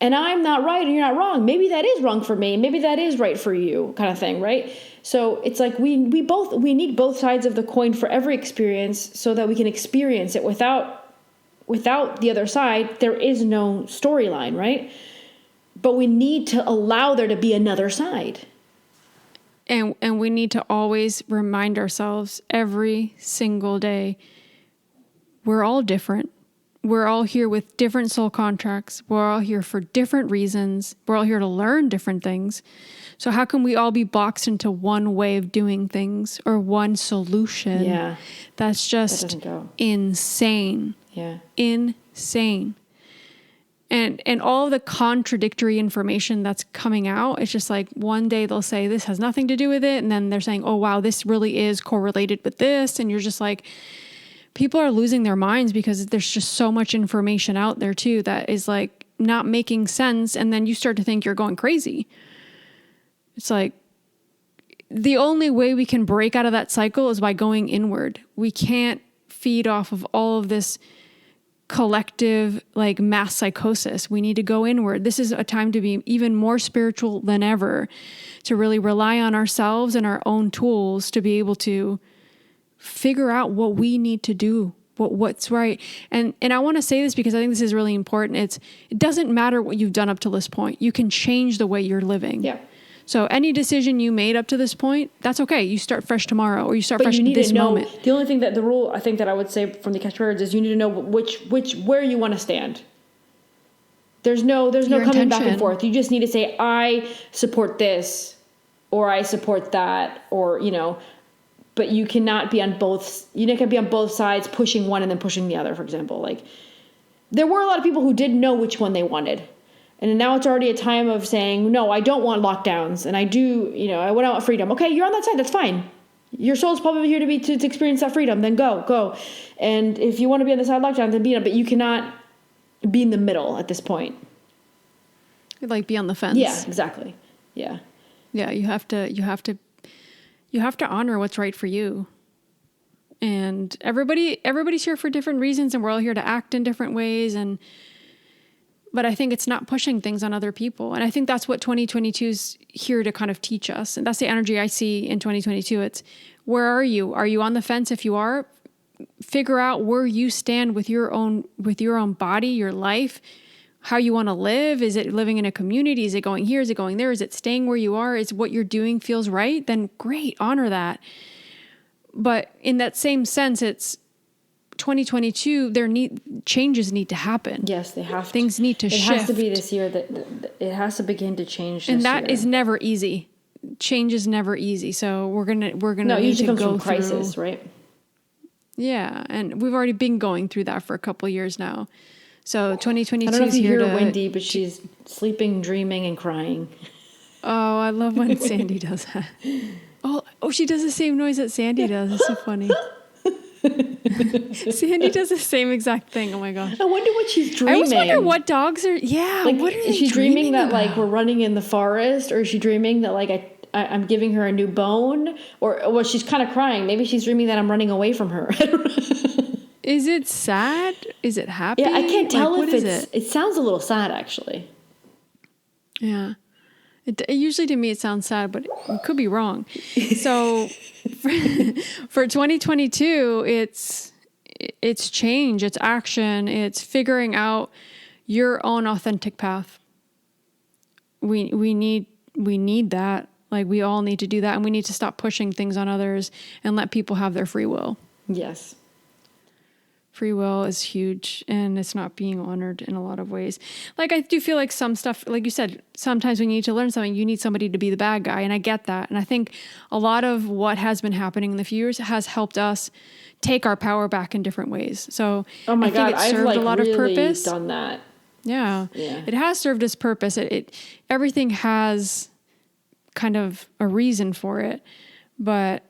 And I'm not right and you're not wrong. Maybe that is wrong for me. Maybe that is right for you, kind of thing, right? So it's like we need both sides of the coin for every experience so that we can experience it without the other side. There is no storyline, right? But we need to allow there to be another side. And we need to always remind ourselves every single day, we're all different. we're all here with different soul contracts. We're all here for different reasons. We're all here to learn different things. So how can we all be boxed into one way of doing things or one solution? Yeah. That's just insane. Yeah. Insane. And all the contradictory information that's coming out, it's just like one day they'll say this has nothing to do with it. And then they're saying, oh, wow, this really is correlated with this. And you're just like, people are losing their minds because there's just so much information out there too that is like not making sense. And then you start to think you're going crazy. It's like the only way we can break out of that cycle is by going inward. We can't feed off of all of this collective like mass psychosis. We need to go inward. This is a time to be even more spiritual than ever, to really rely on ourselves and our own tools to be able to figure out what we need to do, what's right. And I want to say this because I think this is really important. It doesn't matter what you've done up to this point. You can change the way you're living. Yeah. So any decision you made up to this point, that's okay. You start fresh tomorrow, or you start fresh in this moment. The only thing that the rule I think that I would say from the catchwords is you need to know where you want to stand. There's no coming back and forth. You just need to say, I support this, or I support that, or, you know, but you cannot be on both. You can't be on both sides, pushing one and then pushing the other, for example. Like, there were a lot of people who didn't know which one they wanted. And now it's already a time of saying, no, I don't want lockdowns. And I do, you know, I want freedom. Okay, you're on that side. That's fine. Your soul's probably here to experience that freedom. Then go. And if you want to be on the side of lockdown, then be on it. But you cannot be in the middle at this point. Like be on the fence. Yeah, exactly. Yeah. Yeah, you have to honor what's right for you. And everybody's here for different reasons, and we're all here to act in different ways. But I think it's not pushing things on other people. And I think that's what 2022 is here to kind of teach us. And that's the energy I see in 2022. It's, where are you? Are you on the fence? If you are, figure out where you stand with your own body, your life, how you want to live. Is it living in a community? Is it going here? Is it going there? Is it staying where you are? Is what you're doing feels right? Then great, honor that. But in that same sense, it's 2022, changes need to happen. Yes, they have to. Things need to shift. It has to be this year that it has to begin to change this year. And that is never easy. Change is never easy. So we're gonna need to go through crisis, right? Yeah, and we've already been going through that for a couple of years now. So 2022 I don't know if is you here hear Wendy, but she's sleeping, dreaming, and crying. Oh, I love when Sandy does that. Oh, she does the same noise that Sandy does. It's so funny. Sandy does the same exact thing. Oh my gosh. I wonder what she's dreaming. I always wonder what dogs are. Yeah. Like, what are is she dreaming that like we're running in the forest, or is she dreaming that like I'm giving her a new bone, or well, she's kind of crying. Maybe she's dreaming that I'm running away from her. Is it sad? Is it happy? Yeah, I can't tell like, if it sounds a little sad actually. Yeah. Usually to me it sounds sad, but it could be wrong. So for 2022, it's change, it's action, it's figuring out your own authentic path. We need that. Like we all need to do that, and we need to stop pushing things on others and let people have their free will. Yes. Free will is huge, and it's not being honored in a lot of ways. Like, I do feel like some stuff, like you said, sometimes when you need to learn something, you need somebody to be the bad guy. And I get that. And I think a lot of what has been happening in the few years has helped us take our power back in different ways. So oh my God, it served a lot really of purpose. Done that. Yeah. It has served its purpose. Everything has kind of a reason for it, but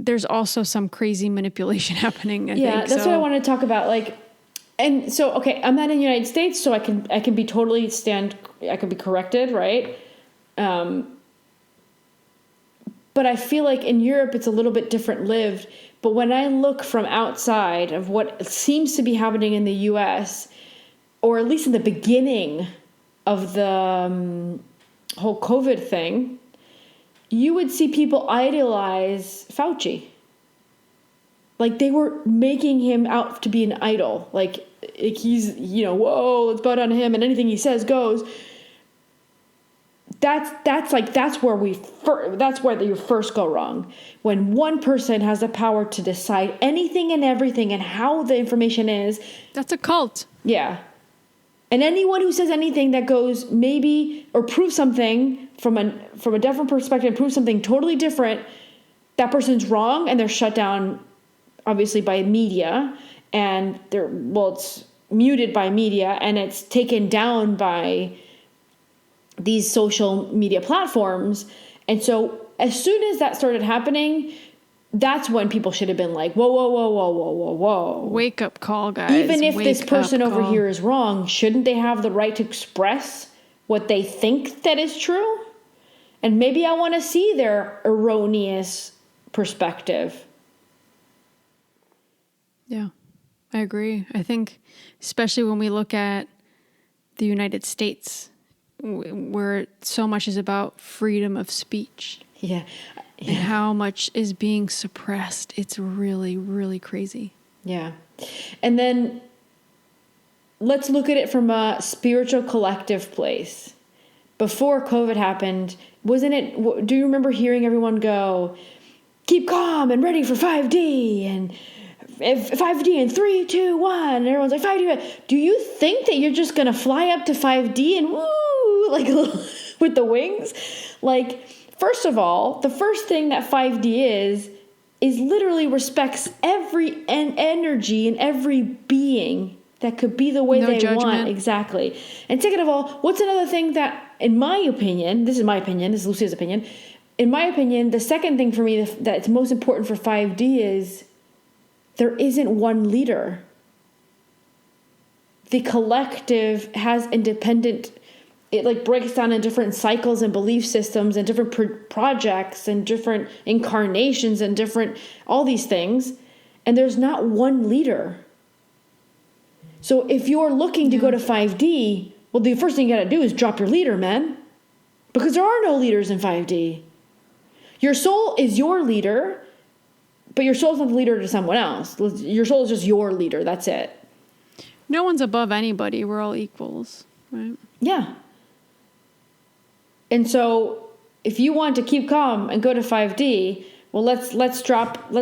there's also some crazy manipulation happening. I think. That's what I want to talk about. Like, and so, okay, I'm not in the United States, so I can be totally I could be corrected, right? But I feel like in Europe, it's a little bit different lived. But when I look from outside of what seems to be happening in the U.S., or at least in the beginning of the whole COVID thing, you would see people idolize Fauci. Like they were making him out to be an idol. Like he's, whoa, let's bow down to him and anything he says goes. that's where you first go wrong. When one person has the power to decide anything and everything and how the information is. That's a cult. Yeah. And anyone who says anything that goes maybe or proves something from a different perspective, proves something totally different, that person's wrong, and they're shut down obviously by media, and it's muted by media, and it's taken down by these social media platforms. And so as soon as that started happening, that's when people should have been like, whoa, whoa, whoa, whoa, whoa, whoa, whoa. Wake up call, guys. Even if this person over here is wrong, shouldn't they have the right to express what they think that is true? And maybe I want to see their erroneous perspective. Yeah, I agree. I think especially when we look at the United States, where so much is about freedom of speech. Yeah. And how much is being suppressed. It's really, really crazy. Yeah. And then let's look at it from a spiritual collective place. Before COVID happened, do you remember hearing everyone go, keep calm and ready for 5D and 5D in 3, 2, 1, and everyone's like 5D. Do you think that you're just going to fly up to 5D and woo, like with the wings? Like, first of all, the first thing that 5D is literally respects every energy and every being that could be the way they want. Exactly. And second of all, what's another thing that, in my opinion, this is Lucia's opinion, in my opinion, the second thing for me that's most important for 5D is there isn't one leader. The collective has independent, it like breaks down in different cycles and belief systems and different projects and different incarnations and different, all these things. And there's not one leader. So if you're looking to go to 5D, well, the first thing you got to do is drop your leader, man. Because there are no leaders in 5D. Your soul is your leader, but your soul's not the leader to someone else. Your soul is just your leader. That's it. No one's above anybody. We're all equals, right? Yeah. And so if you want to keep calm and go to 5D, well, let's drop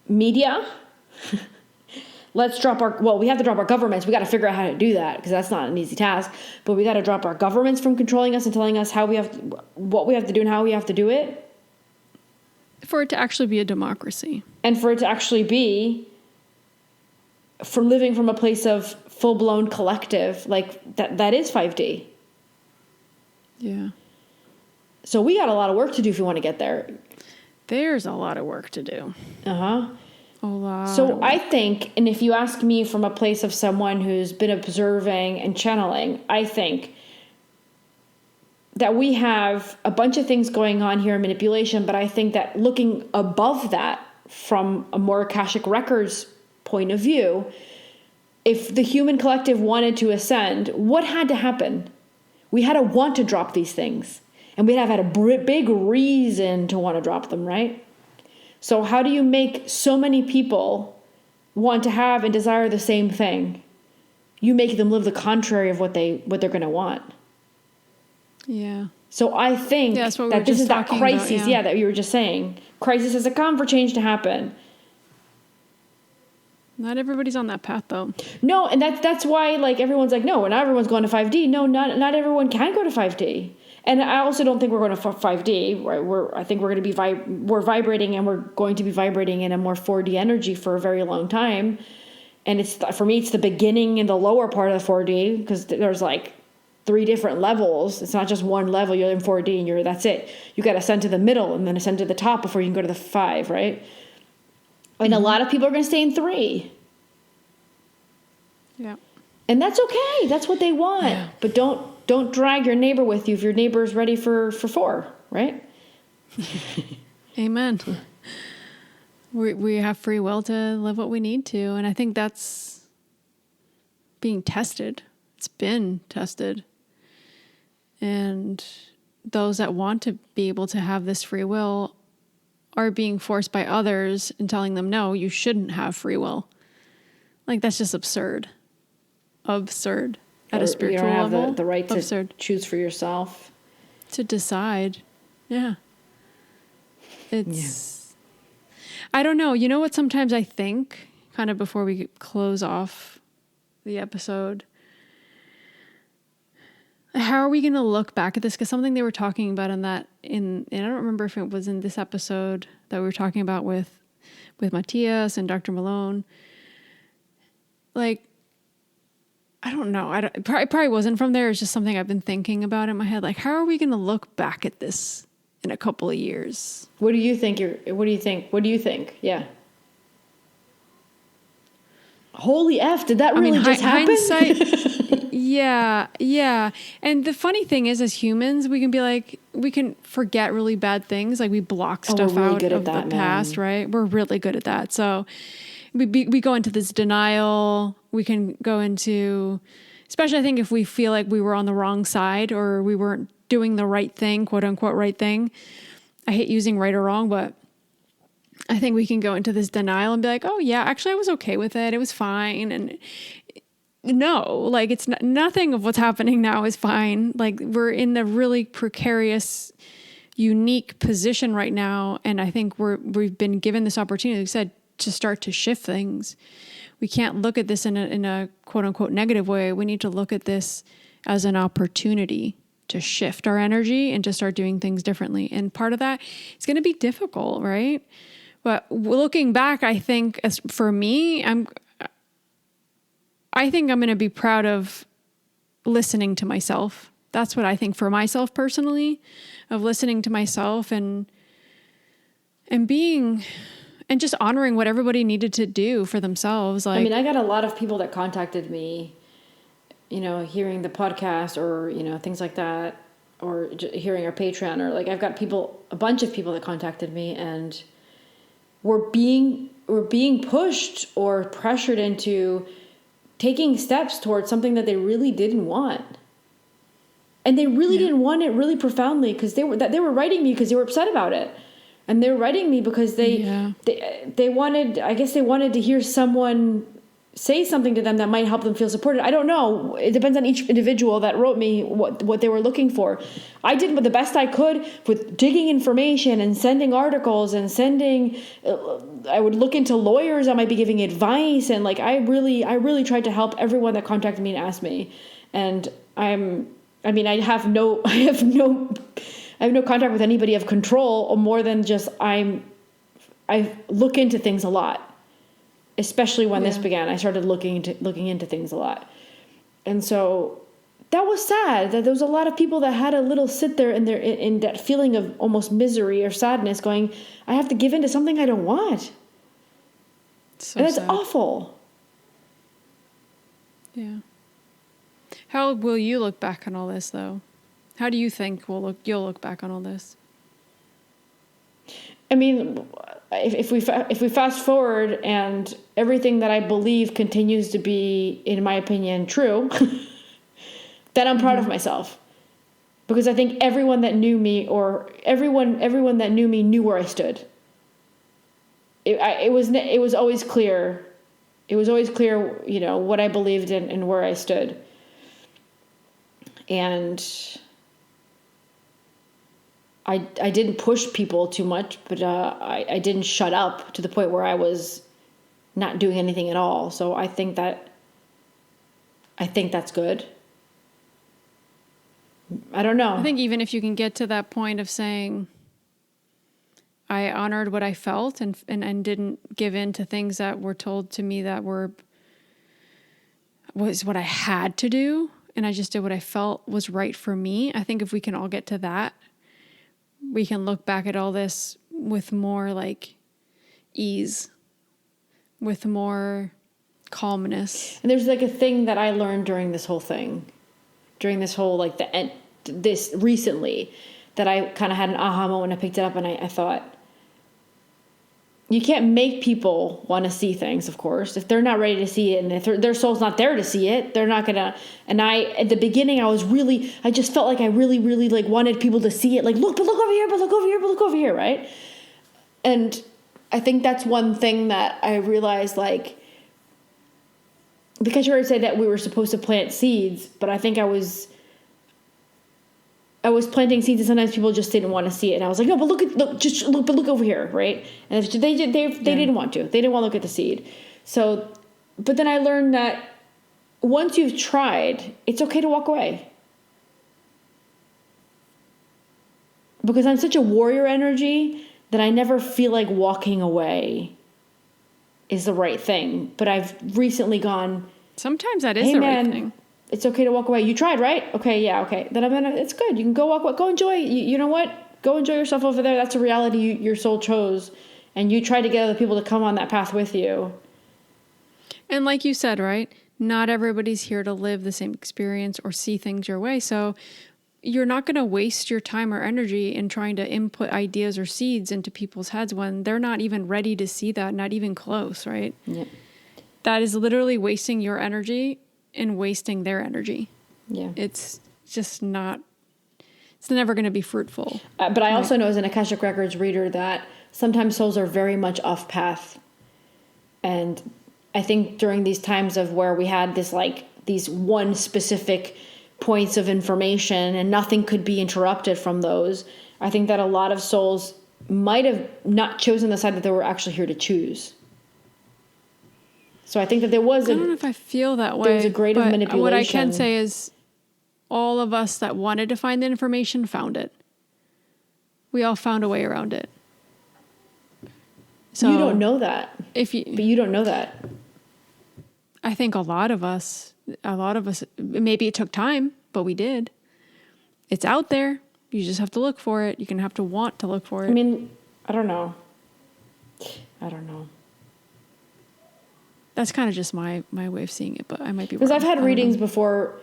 media. We have to drop our governments. We got to figure out how to do that because that's not an easy task. But we got to drop our governments from controlling us and telling us what we have to do and how we have to do it. For it to actually be a democracy. And for it to actually be from living from a place of full-blown collective, like that is 5D. Yeah. So we got a lot of work to do if we want to get there. There's a lot of work to do. Uh-huh. A lot. So I think, and if you ask me from a place of someone who's been observing and channeling, I think that we have a bunch of things going on here in manipulation, but I think that looking above that from a more Akashic Records point of view, if the human collective wanted to ascend, what had to happen? We had to want to drop these things. And we'd have had a big reason to want to drop them, right? So how do you make so many people want to have and desire the same thing? You make them live the contrary of what they're going to want. Yeah. So I think that this is that crisis, about, yeah. That you were just saying. Crisis has to come for change to happen. Not everybody's on that path, though. No, and that's why like everyone's like, no, not everyone's going to 5D. No, not everyone can go to 5D. And I also don't think we're going to 5D. Right? I think we're going to be we're vibrating, and we're going to be vibrating in a more 4D energy for a very long time. And for me, it's the beginning and the lower part of the 4D because there's like 3 different levels. It's not just one level. You're in 4D and that's it. You got to ascend to the middle and then ascend to the top before you can go to the 5, right? And a lot of people are going to stay in 3. Yeah. And that's okay. That's what they want. Yeah. But don't drag your neighbor with you if your neighbor is ready for 4, right? Amen. We have free will to live what we need to. And I think that's being tested. It's been tested. And those that want to be able to have this free will are being forced by others and telling them, no, you shouldn't have free will. Like, that's just absurd. Absurd. At a spiritual level. You don't have the right to absurd. Choose for yourself. to decide. Yeah. I don't know. You know what sometimes I think, kind of before we close off the episode, how are we going to look back at this? Because something they were talking about and I don't remember if it was in this episode that we were talking about with Matthias and Dr. Malone. Like, I don't know. It probably wasn't from there. It's just something I've been thinking about in my head. Like, how are we going to look back at this in a couple of years? What do you think? What do you think? Yeah. Holy F, did that really just happen? Hindsight, yeah. And the funny thing is, as humans, we can be like, we can forget really bad things. Like we block stuff really out good of at that, the past, right? We're really good at that. So we go into this denial. We can go into, especially I think if we feel like we were on the wrong side or we weren't doing the right thing, quote unquote, right thing. I hate using right or wrong, but I think we can go into this denial and be like, oh yeah, actually I was okay with it. It was fine. And no, like it's nothing of what's happening now is fine. Like we're in a really precarious, unique position right now. And I think we've been given this opportunity, like I said, to start to shift things. We can't look at this in a quote unquote negative way. We need to look at this as an opportunity to shift our energy and to start doing things differently. And part of that is going to be difficult, right? But looking back, I think as for me, I think I'm going to be proud of listening to myself. That's what I think for myself personally, of listening to myself and being and just honoring what everybody needed to do for themselves. Like, I mean, I got a lot of people that contacted me, hearing the podcast or, things like that, or hearing our Patreon, or like I've got a bunch of people that contacted me and were being pushed or pressured into taking steps towards something that they really didn't want. And they really didn't want it really profoundly because they were writing me because they were upset about it. And they were writing me because they wanted, I guess they wanted to hear someone say something to them that might help them feel supported. I don't know. It depends on each individual that wrote me what they were looking for. I did the best I could with digging information and sending articles and I would look into lawyers that might be giving advice. And like, I really tried to help everyone that contacted me and asked me. And I have no contact with anybody of control or more than just I look into things a lot. Especially when this began, I started looking into things a lot. And so that was sad that there was a lot of people that had a little sit there in that feeling of almost misery or sadness going, I have to give in to something I don't want. And that's awful. Yeah. How will you look back on all this though? How do you think you'll look back on all this? I mean, if we fast forward and everything that I believe continues to be, in my opinion, true, then I'm proud of myself, because I think everyone that knew me or everyone that knew me knew where I stood. It was always clear. It was always clear, what I believed in and where I stood. And I didn't push people too much, but I didn't shut up to the point where I was not doing anything at all. So I think that's good. I don't know. I think even if you can get to that point of saying, I honored what I felt and didn't give in to things that were told to me that was what I had to do, and I just did what I felt was right for me. I think if we can all get to that, we can look back at all this with more like ease, with more calmness. And there's like a thing that I learned during this whole like this recently, that I kind of had an aha moment. I picked it up and I thought, you can't make people want to see things, of course. If they're not ready to see it and if their soul's not there to see it, they're not going to. And at the beginning, I just felt like I really, really like wanted people to see it. Like, look over here, but look over here, but look over here, right? And I think that's one thing that I realized, like, because you already said that we were supposed to plant seeds, but I think I was I was planting seeds, and sometimes people just didn't want to see it. And I was like, no, but look over here, right? And they didn't want to. They didn't want to look at the seed. So, but then I learned that once you've tried, it's okay to walk away. Because I'm such a warrior energy that I never feel like walking away is the right thing. But I've recently gone, sometimes that is the right thing. It's okay to walk away. You tried, right? Okay, yeah, okay. Then it's good. You can go go enjoy. You know what? Go enjoy yourself over there. That's a reality your soul chose. And you try to get other people to come on that path with you. And like you said, right? Not everybody's here to live the same experience or see things your way. So you're not going to waste your time or energy in trying to input ideas or seeds into people's heads when they're not even ready to see that, not even close, right? Yeah. That is literally wasting your energy and wasting their energy. Yeah. It's just not, it's never going to be fruitful. But I also know as an Akashic Records reader that sometimes souls are very much off path. And I think during these times of where we had these one specific points of information and nothing could be interrupted from those, I think that a lot of souls might have not chosen the side that they were actually here to choose. So I think that I don't know if I feel that way. There was a grade of manipulation. What I can say is all of us that wanted to find the information found it. We all found a way around it. So you don't know that. But you don't know that. I think a lot of us, maybe it took time, but we did. It's out there. You just have to look for it. You're going to have to want to look for it. I mean, I don't know. That's kind of just my way of seeing it, but I might be wrong. Because I've had readings before.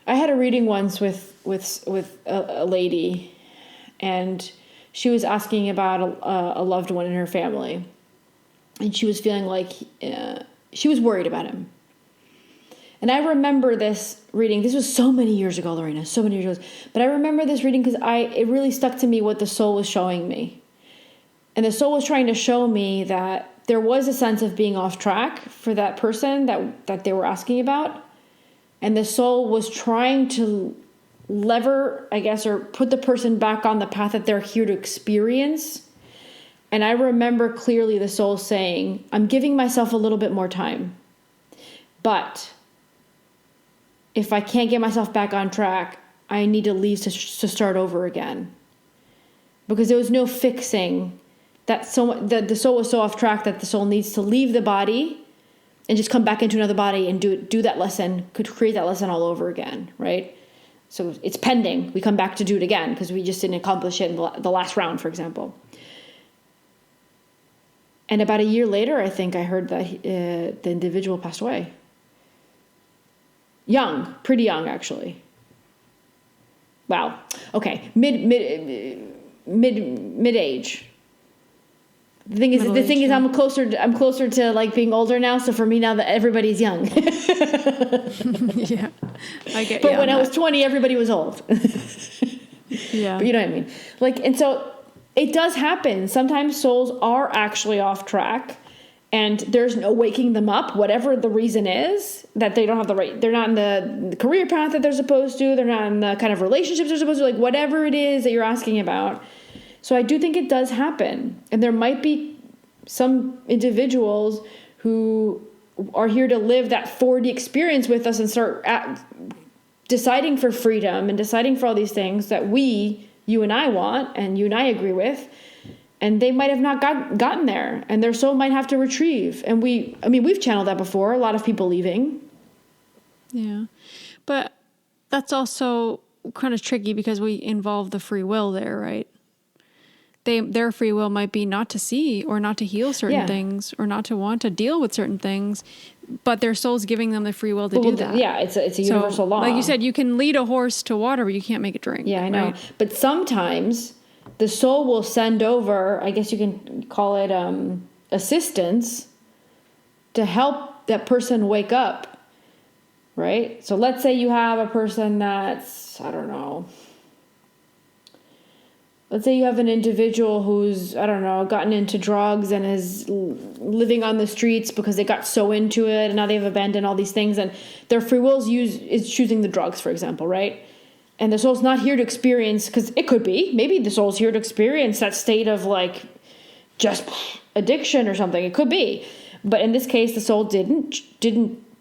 I had a reading once with a lady, and she was asking about a loved one in her family, and she was feeling like she was worried about him. And I remember this reading. This was so many years ago, Lorena, so many years ago. But I remember this reading because it really stuck to me what the soul was showing me. And the soul was trying to show me that there was a sense of being off track for that person that they were asking about. And the soul was trying to lever, I guess, or put the person back on the path that they're here to experience. And I remember clearly the soul saying, I'm giving myself a little bit more time. But if I can't get myself back on track, I need to leave to start over again. Because there was no fixing that the soul was so off track that the soul needs to leave the body and just come back into another body and do that lesson, could create that lesson all over again, right? So it's pending. We come back to do it again because we just didn't accomplish it in the last round, for example. And about a year later, I think I heard that the individual passed away. Young, pretty young, actually. Wow. Okay, mid-age. The thing is, I'm closer to like being older now. So for me now that everybody's young. Yeah, I get. But when I was 20, everybody was old. Yeah, but you know what I mean. Like, and so it does happen. Sometimes souls are actually off track, and there's no waking them up. Whatever the reason is, that they don't have the right. They're not in the career path that they're supposed to. They're not in the kind of relationships they're supposed to. Like whatever it is that you're asking about. So I do think it does happen. And there might be some individuals who are here to live that 4D experience with us and start deciding for freedom and deciding for all these things that you and I want and you and I agree with. And they might have not gotten there. And their soul might have to retrieve. And we've channeled that before. A lot of people leaving. Yeah. But that's also kind of tricky because we involve the free will there, right? Their free will might be not to see or not to heal certain things or not to want to deal with certain things, but their soul's giving them the free will to do that. Yeah, it's a universal law. Like you said, you can lead a horse to water, but you can't make it drink. Yeah, I know. Right? But sometimes the soul will send over, I guess you can call it assistance, to help that person wake up, right? So let's say you have a person that's, I don't know, let's say you have an individual who's, I don't know, gotten into drugs and is living on the streets because they got so into it and now they've abandoned all these things and their free will is choosing the drugs, for example, right? and the soul's not here to experience, because it could be, maybe the soul's here to experience that state of like just addiction or something. It could be. But in this case, the soul didn't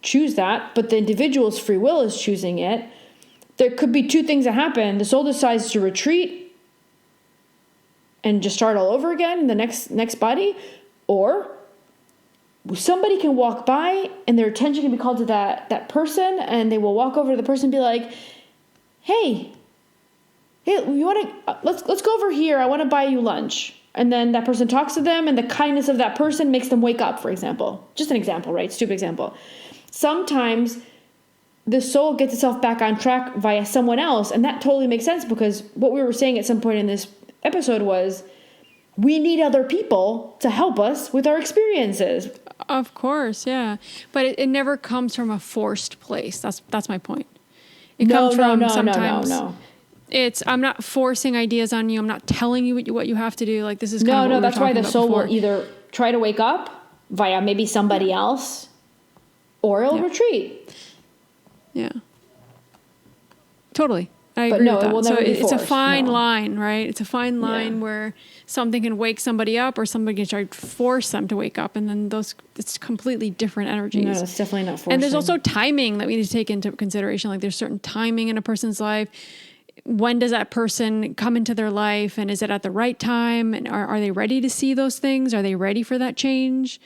choose that, but the individual's free will is choosing it. There could be two things that happen. The soul decides to retreat and just start all over again in the next body, or somebody can walk by and their attention can be called to that person, and they will walk over to the person and be like, hey, you want to, let's go over here. I want to buy you lunch. And then that person talks to them, and the kindness of that person makes them wake up, for example. Just an example, right? Stupid example. Sometimes the soul gets itself back on track via someone else, and that totally makes sense, because what we were saying at some point in this episode was we need other people to help us with our experiences. Of course, yeah. But it never comes from a forced place. That's my point. It comes from sometimes. No. It's, I'm not forcing ideas on you. I'm not telling you what you have to do. Like, this is kind of what that's why the soul before. will either try to wake up via maybe somebody else, or it'll retreat. Yeah. Totally. I agree with that. It will never be forced. It's a fine line, right? It's a fine line where something can wake somebody up, or somebody can try to force them to wake up, and then it's completely different energies. No, it's definitely not forcing. And there's also timing that we need to take into consideration. Like, there's certain timing in a person's life. When does that person come into their life, and is it at the right time? And are they ready to see those things? Are they ready for that change?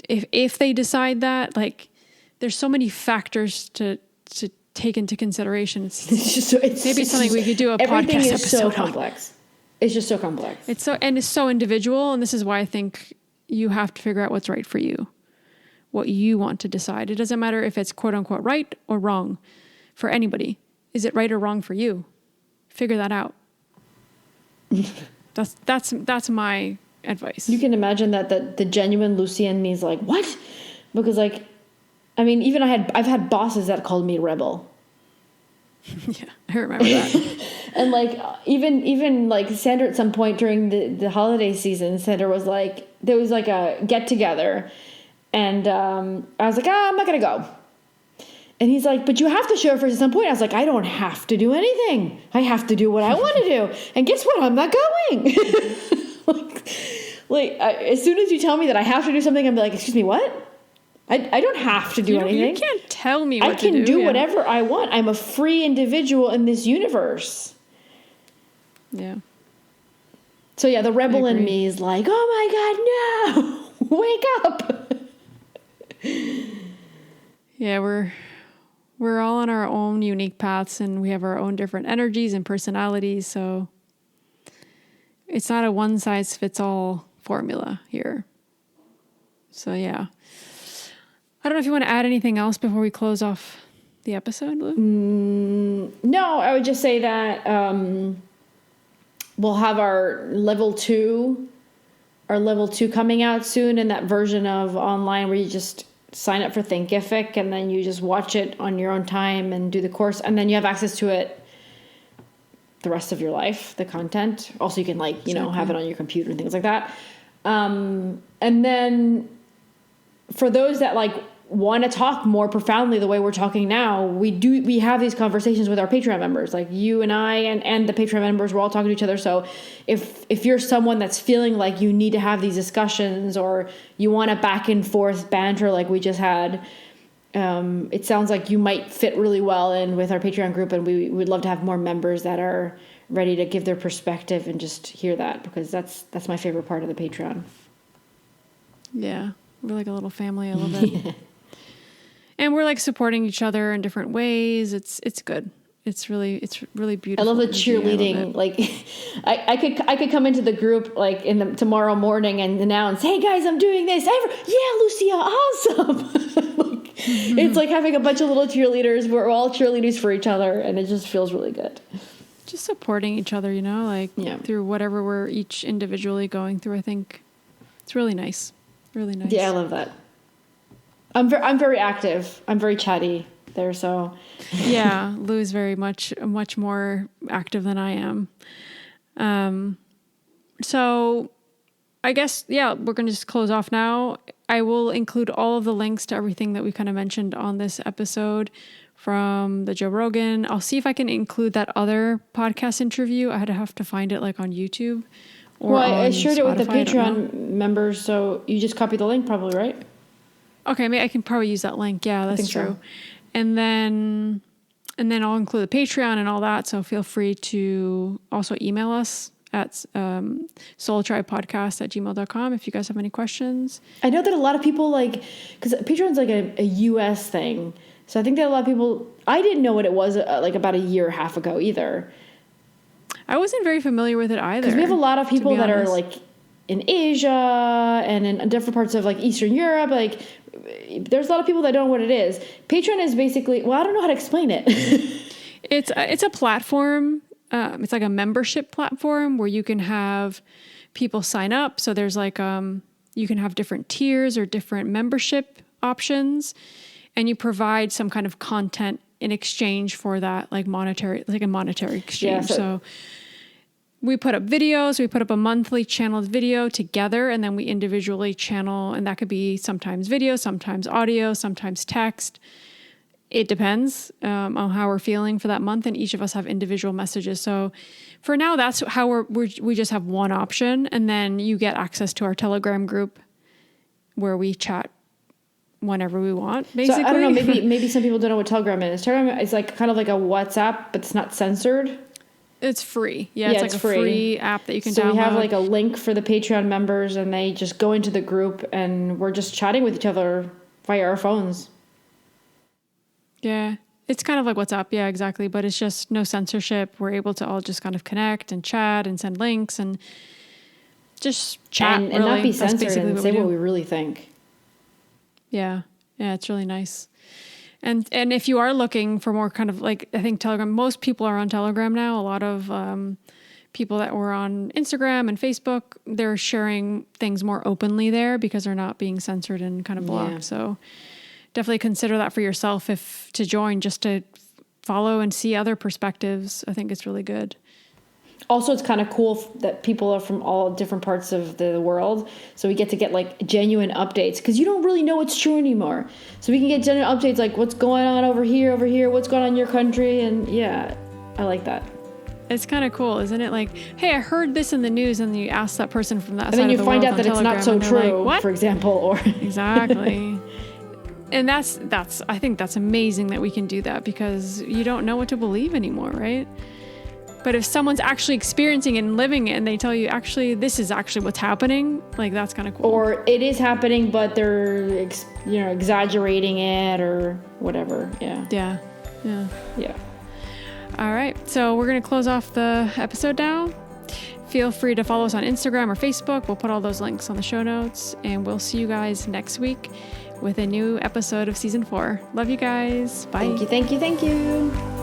If they decide that, like, there's so many factors to take into consideration. Maybe it's something we could do a podcast episode. So complex. It's just so complex. It's so individual, and this is why I think you have to figure out what's right for you, what you want to decide. It doesn't matter if it's quote unquote right or wrong for anybody. Is it right or wrong for you? Figure that out. That's my advice. You can imagine that the genuine Lucy in me is like, what? Because, like, I mean, even I've had bosses that called me rebel. Yeah, I remember that. And like, even like Sandra at some point during the holiday season, Sandra was like, there was like a get together, and I was like, I'm not gonna go. And he's like, but you have to show up first at some point. I was like, I don't have to do anything. I have to do what I want to do. And guess what? I'm not going. As soon as you tell me that I have to do something, I'm like, excuse me, what? I don't have to do anything. You can't tell me what to do. I can do whatever I want. I'm a free individual in this universe. Yeah. So yeah, the rebel in me is like, oh my God, no, wake up. Yeah, we're all on our own unique paths, and we have our own different energies and personalities. So it's not a one size fits all formula here. So yeah. I don't know if you want to add anything else before we close off the episode, Lou? No, I would just say that we'll have our level 2 coming out soon, in that version of online where you just sign up for Thinkific and then you just watch it on your own time and do the course, and then you have access to it the rest of your life, the content. Also, you can have it on your computer and things like that. And then for those that want to talk more profoundly the way we're talking now, we have these conversations with our Patreon members, like you and I and the Patreon members. We're all talking to each other. So if you're someone that's feeling like you need to have these discussions, or you want a back and forth banter like we just had, it sounds like you might fit really well in with our Patreon group, and we would love to have more members that are ready to give their perspective and just hear that, because that's my favorite part of the Patreon. Yeah, we're like a little family. I love it. Yeah. And we're supporting each other in different ways. It's good. It's really beautiful. I love the cheerleading. I could come into the group in the tomorrow morning and announce, "Hey guys, I'm doing this." Yeah, Lucia, awesome. It's like having a bunch of little cheerleaders. We're all cheerleaders for each other, and it just feels really good. Just supporting each other, through whatever we're each individually going through. I think it's really nice. Really nice. Yeah, I love that. I'm very active. I'm very chatty there, so. Yeah, Lou's very much more active than I am. So I guess, we're going to just close off now. I will include all of the links to everything that we kind of mentioned on this episode from the Joe Rogan. I'll see if I can include that other podcast interview. I'd have to find it like on YouTube. Or I shared it with the Spotify, Patreon members, so you just copy the link probably, right? Okay, maybe I can probably use that link. Yeah, that's true. So. And then I'll include the Patreon and all that. So feel free to also email us at soultribepodcast@gmail.com if you guys have any questions. I know that a lot of people because Patreon's like a US thing. So I think that a lot of people, I didn't know what it was like about a year and a half ago either. I wasn't very familiar with it either. Because we have a lot of people that are like in Asia and in different parts of like Eastern Europe. Like there's a lot of people that don't know what it is. Patreon is basically, well, I don't know how to explain it. It's a platform. It's like a membership platform where you can have people sign up. So there's like, you can have different tiers or different membership options, and you provide some kind of content in exchange for that, like a monetary exchange. Yeah, so we put up videos, we put up a monthly channeled video together, and then we individually channel, and that could be sometimes video, sometimes audio, sometimes text. It depends on how we're feeling for that month, and each of us have individual messages. So for now, that's how we just have one option, and then you get access to our Telegram group where we chat whenever we want, basically. So I don't know, maybe some people don't know what Telegram is. Telegram is like kind of like a WhatsApp, but it's not censored. It's free. Yeah, it's like a free app that you can download. So we have like a link for the Patreon members, and they just go into the group, and we're just chatting with each other via our phones. Yeah, it's kind of like WhatsApp. Yeah, exactly. But it's just no censorship. We're able to all just kind of connect and chat and send links and just chat. And not be censored and say what we really think. Yeah. Yeah, it's really nice. And if you are looking for more kind of like, I think Telegram, most people are on Telegram now. A lot of people that were on Instagram and Facebook, they're sharing things more openly there because they're not being censored and kind of blocked. Yeah. So definitely consider that for yourself if to join, just to follow and see other perspectives. I think it's really good. Also, it's kind of cool that people are from all different parts of the world. So we get to get like genuine updates because you don't really know what's true anymore. So we can get genuine updates like what's going on over here, what's going on in your country. And yeah, I like that. It's kind of cool, isn't it? Like, hey, I heard this in the news, and you ask that person from that side of the world. And then you find out that it's not so true, like, for example. Or exactly. And that's I think that's amazing that we can do that because you don't know what to believe anymore, right? But if someone's actually experiencing it and living it and they tell you, actually, this is actually what's happening, like that's kind of cool. Or it is happening, but they're, exaggerating it or whatever. Yeah. All right. So we're going to close off the episode now. Feel free to follow us on Instagram or Facebook. We'll put all those links on the show notes, and we'll see you guys next week with a new episode of season 4. Love you guys. Bye. Thank you.